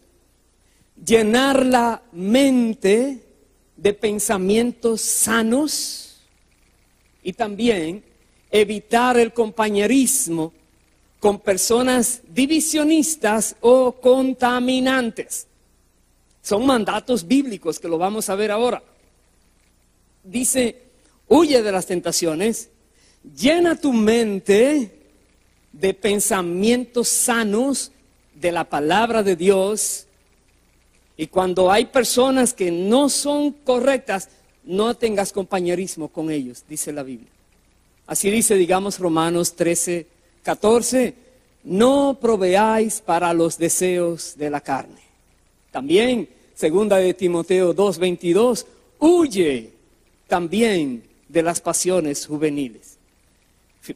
llenar la mente de pensamientos sanos y también evitar el compañerismo con personas divisionistas o contaminantes. Son mandatos bíblicos que lo vamos a ver ahora. Dice, huye de las tentaciones, llena tu mente de pensamientos sanos de la palabra de Dios. Y cuando hay personas que no son correctas, no tengas compañerismo con ellos, dice la Biblia. Así dice, digamos, Romanos 13:14. no proveáis para los deseos de la carne. También, segunda de Timoteo 2:22, huye también de las pasiones juveniles.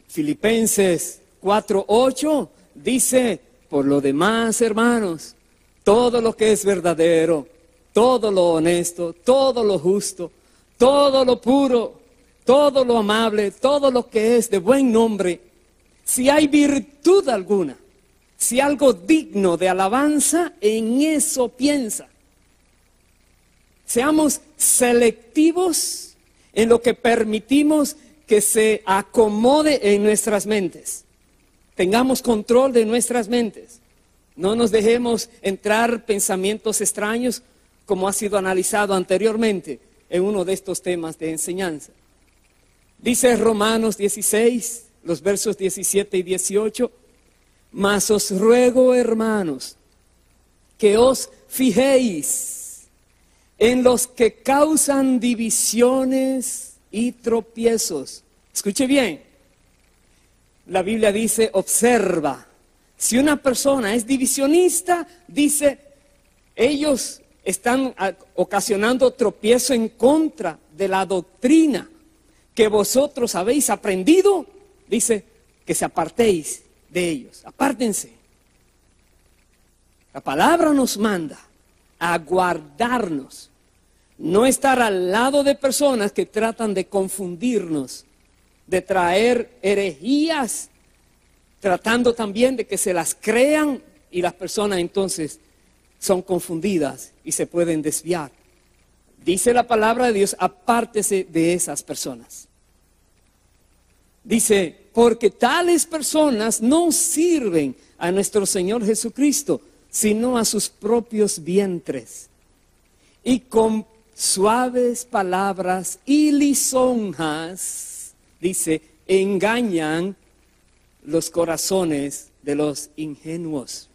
Filipenses 4:8 dice, por lo demás, hermanos, todo lo que es verdadero, todo lo honesto, todo lo justo, todo lo puro, todo lo amable, todo lo que es de buen nombre, si hay virtud alguna, si algo digno de alabanza, en eso piensa. Seamos selectivos en lo que permitimos que se acomode en nuestras mentes. Tengamos control de nuestras mentes. No nos dejemos entrar pensamientos extraños, como ha sido analizado anteriormente en uno de estos temas de enseñanza. Dice Romanos 16, los versos 17 y 18, mas os ruego, hermanos, que os fijéis en los que causan divisiones y tropiezos. Escuche bien, la Biblia dice, observa. Si una persona es divisionista, dice, ellos están ocasionando tropiezo en contra de la doctrina que vosotros habéis aprendido. Dice que se apartéis de ellos, apártense. La palabra nos manda a guardarnos, no estar al lado de personas que tratan de confundirnos, de traer herejías, tratando también de que se las crean y las personas entonces son confundidas y se pueden desviar. Dice la palabra de Dios, apártese de esas personas. Dice, porque tales personas no sirven a nuestro Señor Jesucristo, sino a sus propios vientres. Y con suaves palabras y lisonjas, dice, engañan los corazones de los ingenuos.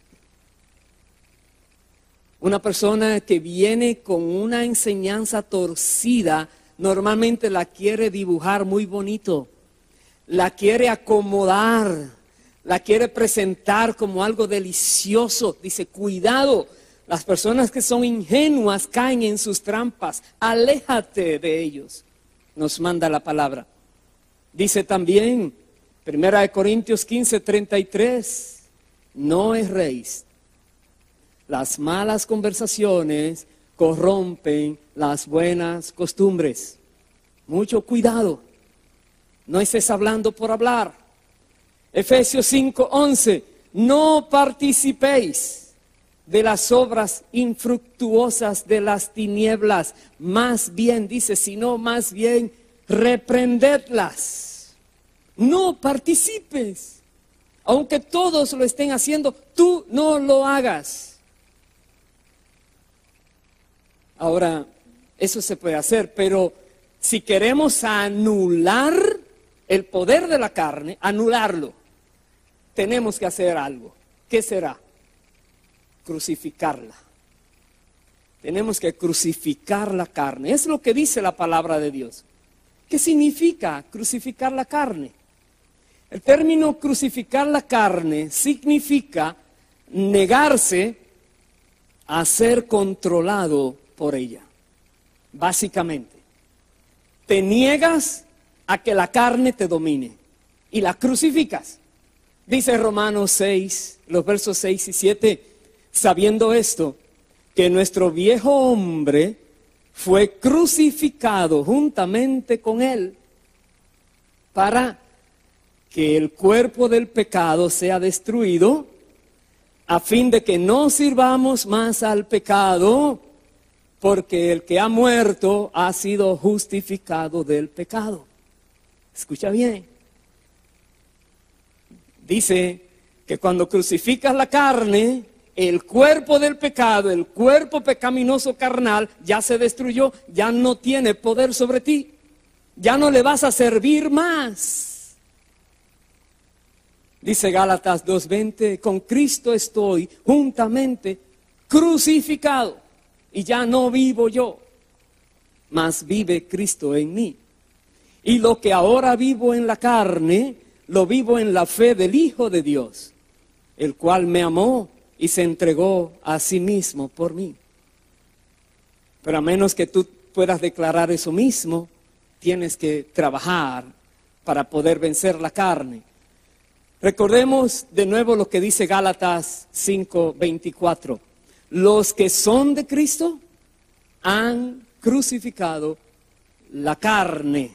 Una persona que viene con una enseñanza torcida, normalmente la quiere dibujar muy bonito, la quiere acomodar, la quiere presentar como algo delicioso. Dice, cuidado, las personas que son ingenuas caen en sus trampas, aléjate de ellos, nos manda la palabra. Dice también, 1 Corintios 15:33, no erréis. Las malas conversaciones corrompen las buenas costumbres. Mucho cuidado. No estés hablando por hablar. Efesios 5:11. No participéis de las obras infructuosas de las tinieblas. Más bien, dice, sino más bien reprendedlas. No participes. Aunque todos lo estén haciendo, tú no lo hagas. Ahora, eso se puede hacer, pero si queremos anular el poder de la carne, anularlo, tenemos que hacer algo. ¿Qué será? Crucificarla. Tenemos que crucificar la carne. Es lo que dice la palabra de Dios. ¿Qué significa crucificar la carne? El término crucificar la carne significa negarse a ser controlado por ella. Básicamente, te niegas a que la carne te domine y la crucificas. Dice Romanos 6, los versos 6 y 7, sabiendo esto, que nuestro viejo hombre fue crucificado juntamente con él para que el cuerpo del pecado sea destruido, a fin de que no sirvamos más al pecado, porque el que ha muerto ha sido justificado del pecado. Escucha bien. Dice que cuando crucificas la carne, el cuerpo del pecado, el cuerpo pecaminoso carnal, ya se destruyó, ya no tiene poder sobre ti, ya no le vas a servir más. Dice Gálatas 2:20, con Cristo estoy juntamente crucificado, y ya no vivo yo, mas vive Cristo en mí. Y lo que ahora vivo en la carne, lo vivo en la fe del Hijo de Dios, el cual me amó y se entregó a sí mismo por mí. Pero a menos que tú puedas declarar eso mismo, tienes que trabajar para poder vencer la carne. Recordemos de nuevo lo que dice Gálatas 5:24. Los que son de Cristo han crucificado la carne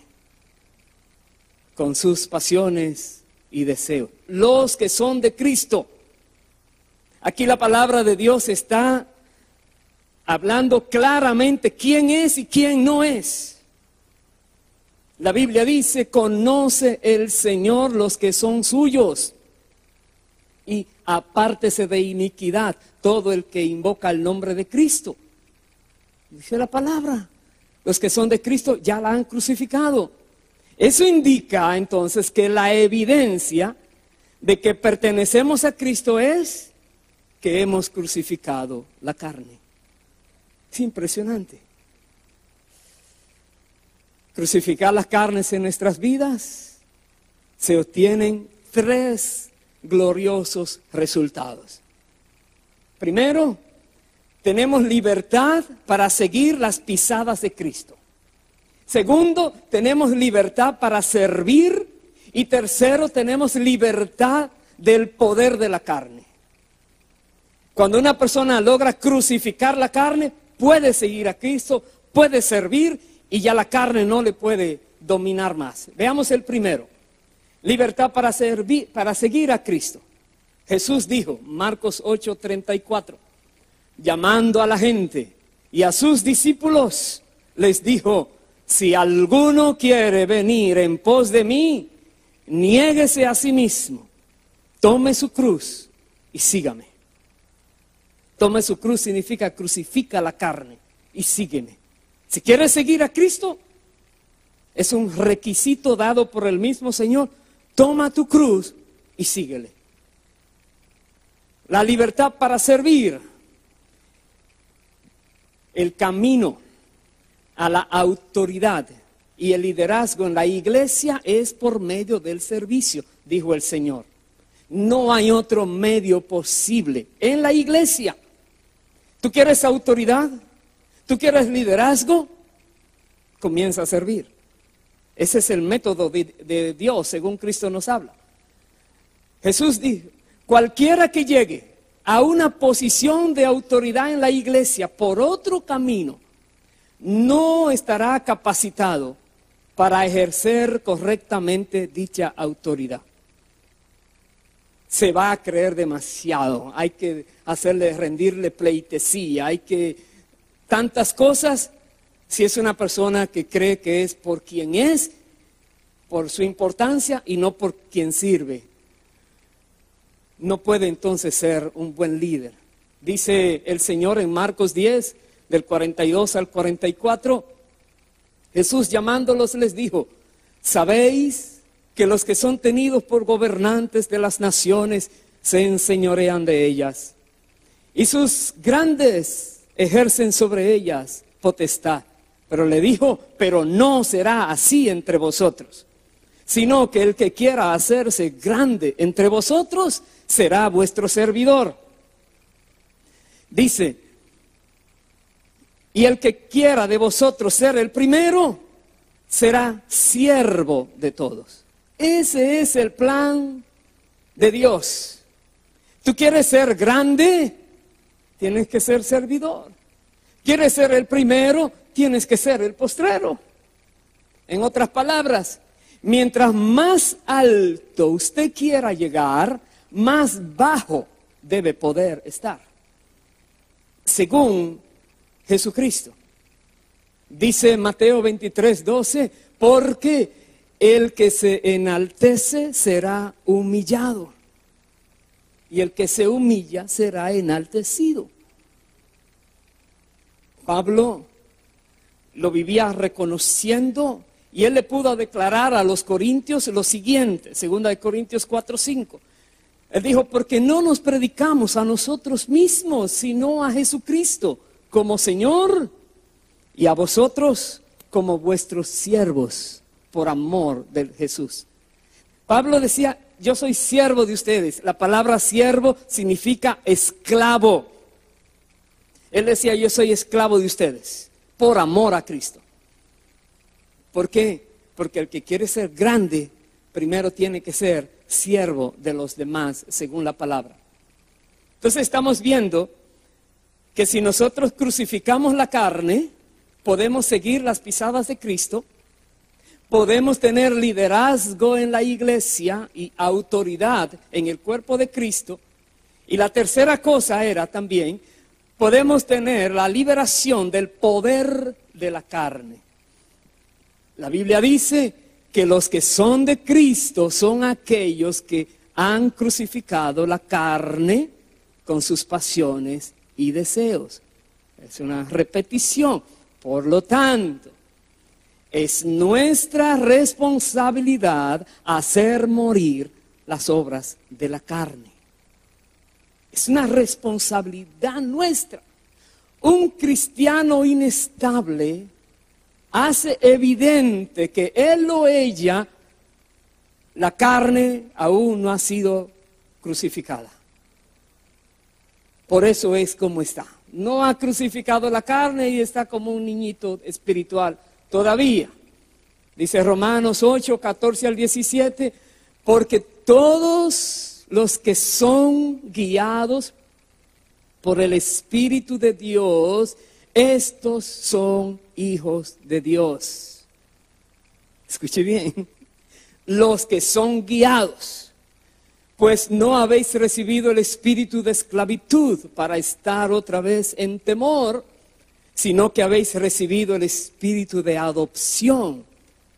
con sus pasiones y deseos. Los que son de Cristo. Aquí la palabra de Dios está hablando claramente quién es y quién no es. La Biblia dice, conoce el Señor los que son suyos y apártese de iniquidad todo el que invoca el nombre de Cristo. Dice la palabra, los que son de Cristo ya la han crucificado. Eso indica entonces que la evidencia de que pertenecemos a Cristo es que hemos crucificado la carne. Es impresionante. Crucificar las carnes en nuestras vidas, se obtienen 3 gloriosos resultados. Primero, tenemos libertad para seguir las pisadas de Cristo. Segundo, tenemos libertad para servir. Y tercero, tenemos libertad del poder de la carne. Cuando una persona logra crucificar la carne, puede seguir a Cristo, puede servir y ya la carne no le puede dominar más. Veamos el primero. Libertad para servir, para seguir a Cristo. Jesús dijo, Marcos 8:34, llamando a la gente y a sus discípulos, les dijo, si alguno quiere venir en pos de mí, niéguese a sí mismo, tome su cruz y sígame. Tome su cruz significa crucifica la carne y sígueme. Si quieres seguir a Cristo, es un requisito dado por el mismo Señor. Toma tu cruz y síguele. La libertad para servir. El camino a la autoridad y el liderazgo en la iglesia es por medio del servicio, dijo el Señor. No hay otro medio posible en la iglesia. ¿Tú quieres autoridad? ¿Tú quieres liderazgo? Comienza a servir. Ese es el método de Dios, según Cristo nos habla. Jesús dijo, cualquiera que llegue a una posición de autoridad en la iglesia por otro camino, no estará capacitado para ejercer correctamente dicha autoridad. Se va a creer demasiado, hay que rendirle pleitesía, hay que tantas cosas. Si es una persona que cree que es por quien es, por su importancia y no por quien sirve, no puede entonces ser un buen líder. Dice el Señor en Marcos 10, del 42 al 44, Jesús llamándolos les dijo, ¿sabéis que los que son tenidos por gobernantes de las naciones se enseñorean de ellas? Y sus grandes ejercen sobre ellas potestad. Pero le dijo, pero no será así entre vosotros, sino que el que quiera hacerse grande entre vosotros será vuestro servidor. Dice, y el que quiera de vosotros ser el primero, será siervo de todos. Ese es el plan de Dios. ¿Tú quieres ser grande? Tienes que ser servidor. ¿Quieres ser el primero? Tienes que ser el postrero. En otras palabras, mientras más alto usted quiera llegar, más bajo debe poder estar. Según Jesucristo. Dice Mateo 23:12, porque el que se enaltece será humillado, y el que se humilla será enaltecido. Pablo lo vivía reconociendo y él le pudo declarar a los corintios lo siguiente, 2 Corintios 4:5. Él dijo, porque no nos predicamos a nosotros mismos, sino a Jesucristo como Señor y a vosotros como vuestros siervos por amor de Jesús. Pablo decía, yo soy siervo de ustedes. La palabra siervo significa esclavo. Él decía, yo soy esclavo de ustedes, por amor a Cristo. ¿Por qué? Porque el que quiere ser grande, primero tiene que ser siervo de los demás, según la palabra. Entonces estamos viendo que si nosotros crucificamos la carne, podemos seguir las pisadas de Cristo, podemos tener liderazgo en la iglesia y autoridad en el cuerpo de Cristo. Y la tercera cosa era también, podemos tener la liberación del poder de la carne. La Biblia dice que los que son de Cristo son aquellos que han crucificado la carne con sus pasiones y deseos. Es una repetición. Por lo tanto, es nuestra responsabilidad hacer morir las obras de la carne. Es una responsabilidad nuestra. Un cristiano inestable hace evidente que él o ella, la carne aún no ha sido crucificada. Por eso es como está. No ha crucificado la carne y está como un niñito espiritual todavía. Dice Romanos 8, 14 al 17, porque todos los que son guiados por el Espíritu de Dios, estos son hijos de Dios. Escuche bien, los que son guiados. Pues no habéis recibido el espíritu de esclavitud para estar otra vez en temor, sino que habéis recibido el espíritu de adopción,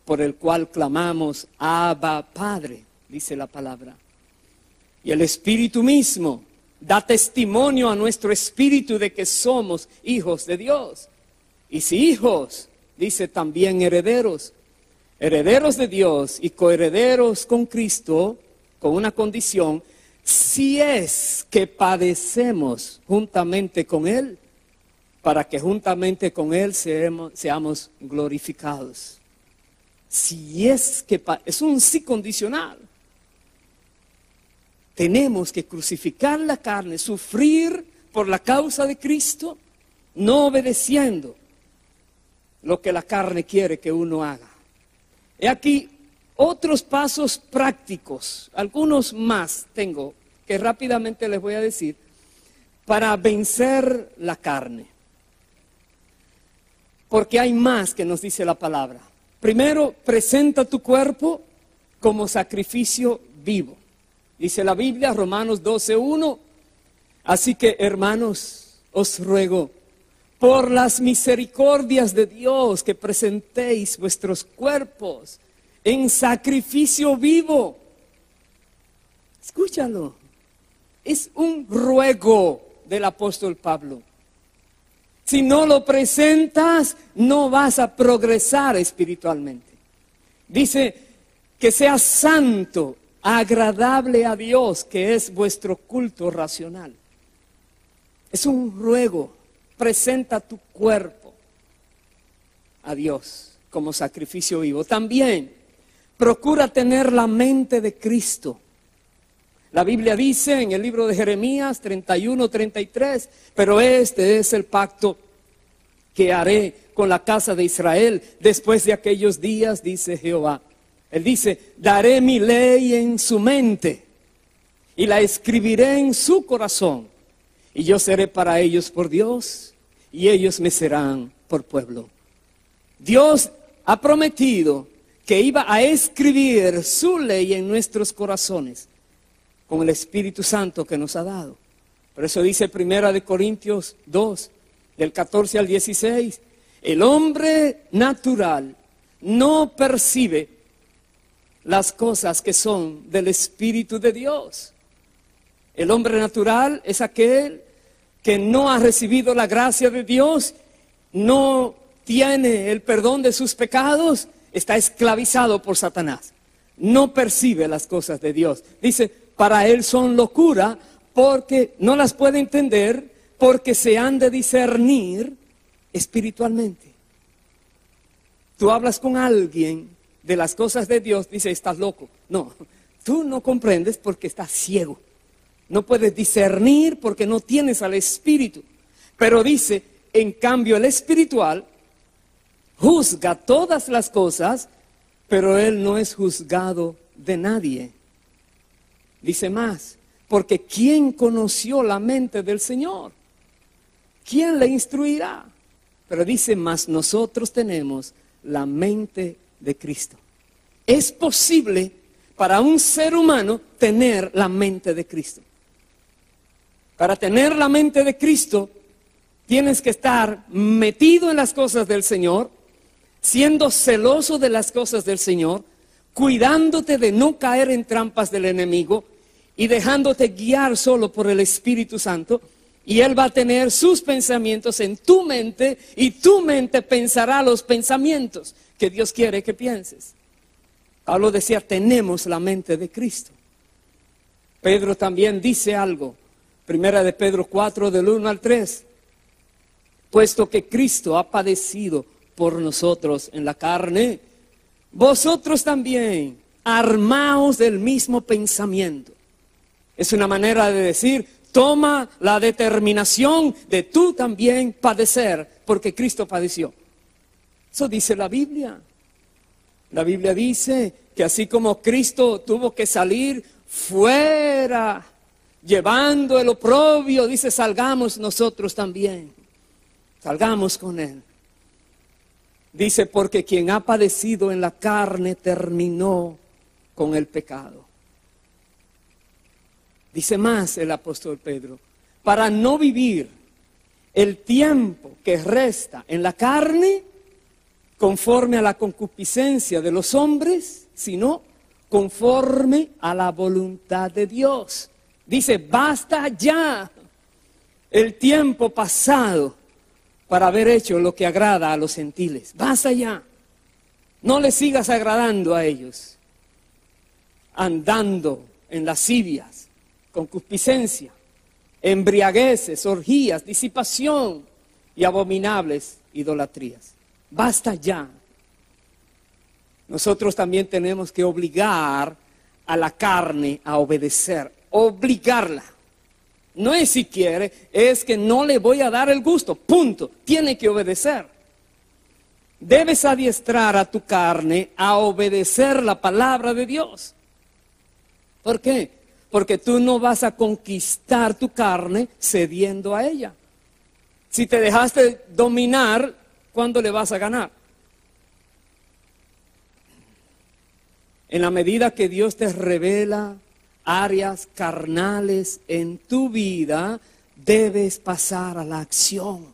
por el cual clamamos, Abba, Padre, dice la palabra. Y el espíritu mismo da testimonio a nuestro espíritu de que somos hijos de Dios. Y si hijos, dice también herederos, herederos de Dios y coherederos con Cristo, con una condición, si es que padecemos juntamente con Él, para que juntamente con Él seamos glorificados. Si es que, es un sí condicional. Tenemos que crucificar la carne, sufrir por la causa de Cristo, no obedeciendo lo que la carne quiere que uno haga. He aquí otros pasos prácticos, algunos más tengo, que rápidamente les voy a decir, para vencer la carne. Porque hay más que nos dice la palabra. Primero, presenta tu cuerpo como sacrificio vivo. Dice la Biblia, Romanos 12:1. Así que, hermanos, os ruego, por las misericordias de Dios, que presentéis vuestros cuerpos en sacrificio vivo. Escúchalo. Es un ruego del apóstol Pablo. Si no lo presentas, no vas a progresar espiritualmente. Dice que sea santo, agradable a Dios, que es vuestro culto racional. Es un ruego. Presenta tu cuerpo a Dios como sacrificio vivo. También procura tener la mente de Cristo. La Biblia dice en el libro de Jeremías 31:33, pero este es el pacto que haré con la casa de Israel después de aquellos días, dice Jehová. Él dice, daré mi ley en su mente y la escribiré en su corazón. Y yo seré para ellos por Dios y ellos me serán por pueblo. Dios ha prometido que iba a escribir su ley en nuestros corazones con el Espíritu Santo que nos ha dado. Por eso dice 1 Corintios 2, del 14 al 16, el hombre natural no percibe las cosas que son del Espíritu de Dios. El hombre natural es aquel que no ha recibido la gracia de Dios, no tiene el perdón de sus pecados, está esclavizado por Satanás. No percibe las cosas de Dios. Dice, para él son locura porque no las puede entender, porque se han de discernir espiritualmente. Tú hablas con alguien de las cosas de Dios, dice, estás loco. No, Tú no comprendes porque estás ciego. No puedes discernir porque no tienes al Espíritu. Pero dice, en cambio el espiritual juzga todas las cosas, pero él no es juzgado de nadie. Dice más, porque ¿quién conoció la mente del Señor? ¿Quién le instruirá? Pero dice, más nosotros tenemos la mente de Cristo. Es posible para un ser humano tener la mente de Cristo. Para tener la mente de Cristo, tienes que estar metido en las cosas del Señor, siendo celoso de las cosas del Señor, cuidándote de no caer en trampas del enemigo y dejándote guiar solo por el Espíritu Santo. Y Él va a tener sus pensamientos en tu mente y tu mente pensará los pensamientos que Dios quiere que pienses. Pablo decía, tenemos la mente de Cristo. Pedro también dice algo. Primera de Pedro 4, del 1 al 3. Puesto que Cristo ha padecido por nosotros en la carne, vosotros también armaos del mismo pensamiento. Es una manera de decir, toma la determinación de tú también padecer, porque Cristo padeció. Eso dice la Biblia. La Biblia dice que así como Cristo tuvo que salir fuera, llevando el oprobio, dice, salgamos nosotros también. Salgamos con Él. Dice, porque quien ha padecido en la carne terminó con el pecado. Dice más el apóstol Pedro, para no vivir el tiempo que resta en la carne conforme a la concupiscencia de los hombres, sino conforme a la voluntad de Dios. Dice, basta ya el tiempo pasado para haber hecho lo que agrada a los gentiles. Basta ya. No le sigas agradando a ellos, andando en lascivias, concupiscencia, embriagueces, orgías, disipación y abominables idolatrías. Basta ya. Nosotros también tenemos que obligar a la carne a obedecer, obligarla. No es si quiere, es que no le voy a dar el gusto, punto. Tiene que obedecer. Debes adiestrar a tu carne a obedecer la palabra de Dios. ¿Por qué? Porque tú no vas a conquistar tu carne cediendo a ella. Si te dejaste dominar, ¿cuándo le vas a ganar? En la medida que Dios te revela áreas carnales en tu vida, debes pasar a la acción.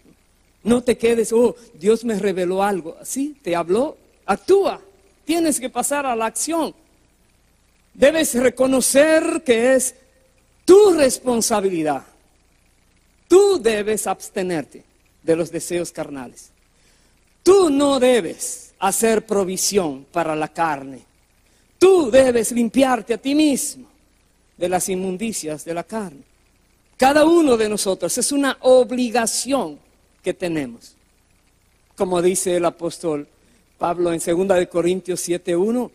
No te quedes, oh, Dios me reveló algo. Sí, te habló, actúa. Tienes que pasar a la acción. Debes reconocer que es tu responsabilidad. Tú debes abstenerte de los deseos carnales. Tú no debes hacer provisión para la carne. Tú debes limpiarte a ti mismo de las inmundicias de la carne. Cada uno de nosotros es una obligación que tenemos. Como dice el apóstol Pablo en 2 Corintios 7:1.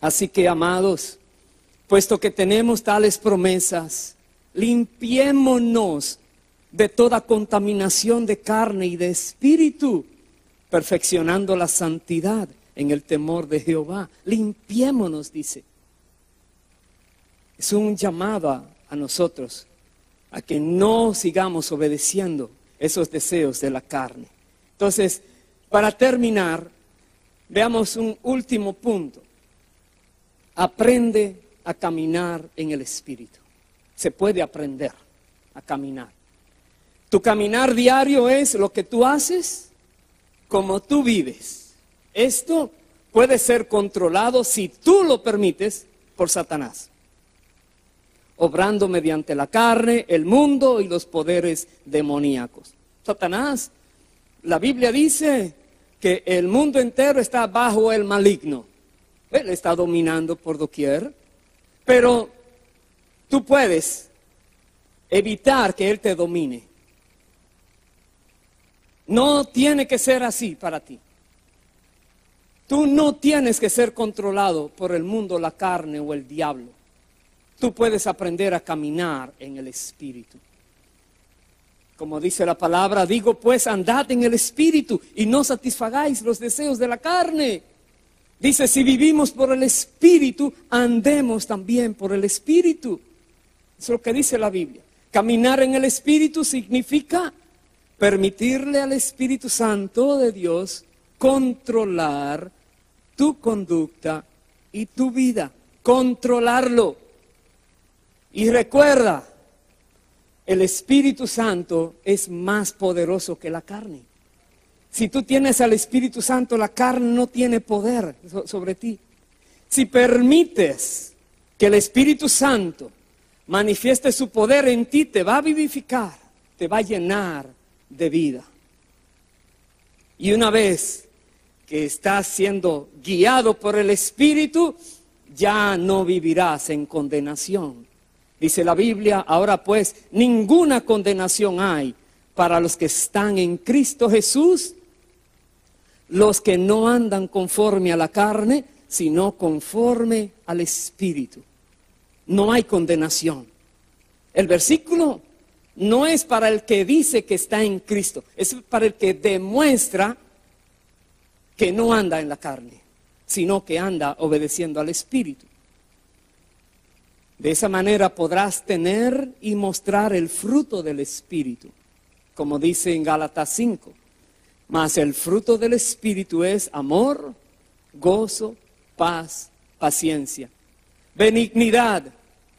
Así que, amados, puesto que tenemos tales promesas, limpiémonos de toda contaminación de carne y de espíritu, perfeccionando la santidad en el temor de Jehová. Limpiémonos, dice. Es un llamado a nosotros a que no sigamos obedeciendo esos deseos de la carne. Entonces, para terminar, veamos un último punto. Aprende a caminar en el Espíritu. Se puede aprender a caminar. Tu caminar diario es lo que tú haces, como tú vives. Esto puede ser controlado, si tú lo permites, por Satanás, obrando mediante la carne, el mundo y los poderes demoníacos. Satanás, la Biblia dice que el mundo entero está bajo el maligno. Él está dominando por doquier, pero tú puedes evitar que él te domine. No tiene que ser así para ti. Tú no tienes que ser controlado por el mundo, la carne o el diablo. Tú puedes aprender a caminar en el Espíritu. Como dice la palabra, digo pues, andad en el Espíritu y no satisfagáis los deseos de la carne. Dice, si vivimos por el Espíritu, andemos también por el Espíritu. Eso es lo que dice la Biblia. Caminar en el Espíritu significa permitirle al Espíritu Santo de Dios controlar tu conducta y tu vida. Controlarlo. Y recuerda, el Espíritu Santo es más poderoso que la carne. Si tú tienes al Espíritu Santo, la carne no tiene poder sobre ti. Si permites que el Espíritu Santo manifieste su poder en ti, te va a vivificar, te va a llenar de vida. Y una vez que estás siendo guiado por el Espíritu, ya no vivirás en condenación. Dice la Biblia, ahora pues, ninguna condenación hay para los que están en Cristo Jesús, los que no andan conforme a la carne, sino conforme al Espíritu. No hay condenación. El versículo no es para el que dice que está en Cristo, es para el que demuestra que no anda en la carne, sino que anda obedeciendo al Espíritu. De esa manera podrás tener y mostrar el fruto del Espíritu, como dice en Gálatas 5. Mas el fruto del Espíritu es amor, gozo, paz, paciencia, benignidad,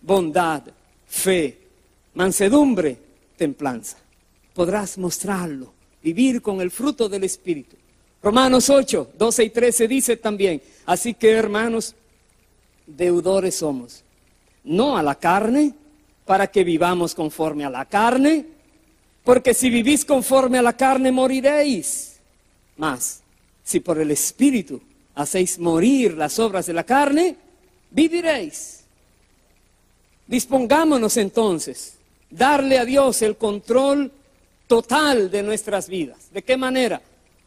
bondad, fe, mansedumbre, templanza. Podrás mostrarlo, vivir con el fruto del Espíritu. Romanos 8, 12 y 13 dice también, así que hermanos, deudores somos, no a la carne, para que vivamos conforme a la carne, porque si vivís conforme a la carne moriréis. Mas, si por el Espíritu hacéis morir las obras de la carne, viviréis. Dispongámonos entonces, darle a Dios el control total de nuestras vidas. ¿De qué manera?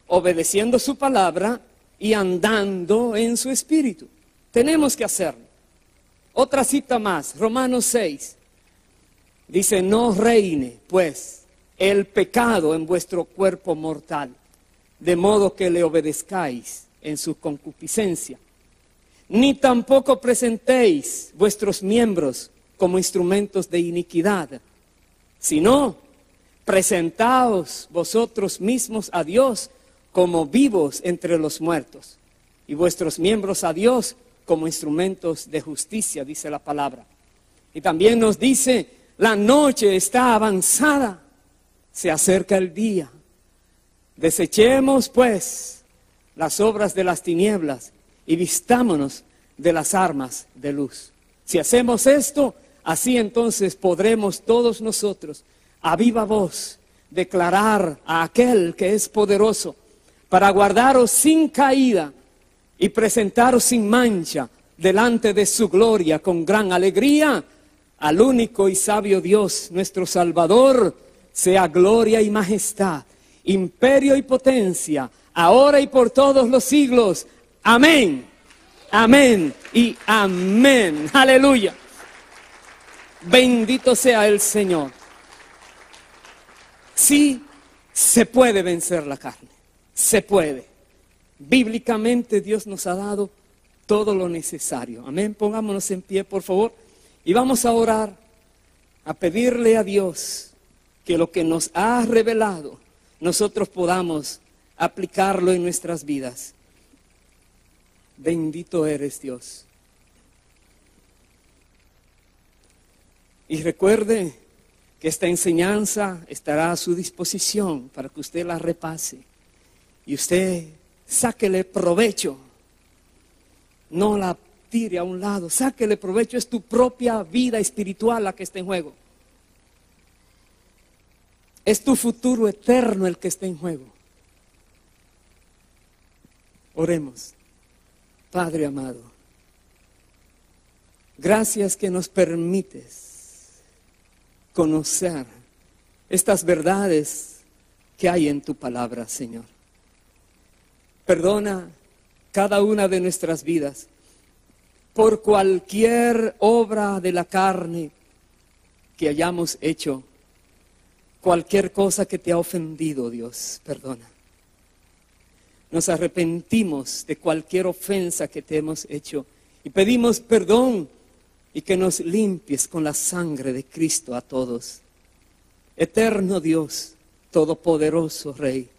Obedeciendo su palabra y andando en su Espíritu. Tenemos que hacerlo. Otra cita más, Romanos 6. Dice, no reine, pues, el pecado en vuestro cuerpo mortal, de modo que le obedezcáis en su concupiscencia. Ni tampoco presentéis vuestros miembros como instrumentos de iniquidad, sino presentaos vosotros mismos a Dios como vivos entre los muertos, y vuestros miembros a Dios como instrumentos de justicia, dice la palabra. Y también nos dice, la noche está avanzada, se acerca el día. Desechemos pues las obras de las tinieblas y vistámonos de las armas de luz. Si hacemos esto, así entonces podremos todos nosotros a viva voz declarar a aquel que es poderoso para guardaros sin caída y presentaros sin mancha delante de su gloria con gran alegría. Al único y sabio Dios, nuestro Salvador, sea gloria y majestad, imperio y potencia, ahora y por todos los siglos. Amén, amén y amén. Aleluya. Bendito sea el Señor. Sí, se puede vencer la carne, se puede. Bíblicamente Dios nos ha dado todo lo necesario. Amén, pongámonos en pie por favor y vamos a orar, a pedirle a Dios que lo que nos ha revelado, nosotros podamos aplicarlo en nuestras vidas. Bendito eres Dios. Y recuerde que esta enseñanza estará a su disposición para que usted la repase. Y usted sáquele provecho. No la tire a un lado, sáquele provecho. Es tu propia vida espiritual la que está en juego. Es tu futuro eterno el que está en juego. Oremos. Padre amado, gracias que nos permites conocer estas verdades que hay en tu palabra, Señor. Perdona cada una de nuestras vidas, por cualquier obra de la carne que hayamos hecho, cualquier cosa que te ha ofendido, Dios, perdona. Nos arrepentimos de cualquier ofensa que te hemos hecho y pedimos perdón y que nos limpies con la sangre de Cristo a todos. Eterno Dios, todopoderoso Rey,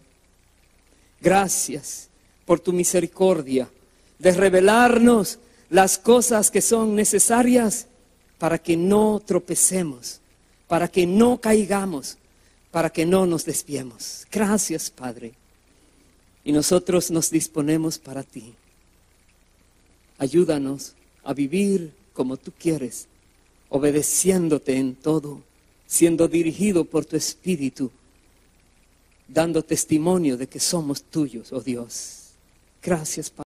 gracias por tu misericordia de revelarnos las cosas que son necesarias para que no tropecemos, para que no caigamos, para que no nos desviemos. Gracias, Padre. Y nosotros nos disponemos para ti. Ayúdanos a vivir como tú quieres, obedeciéndote en todo, siendo dirigido por tu Espíritu, dando testimonio de que somos tuyos, oh Dios. Gracias, Padre.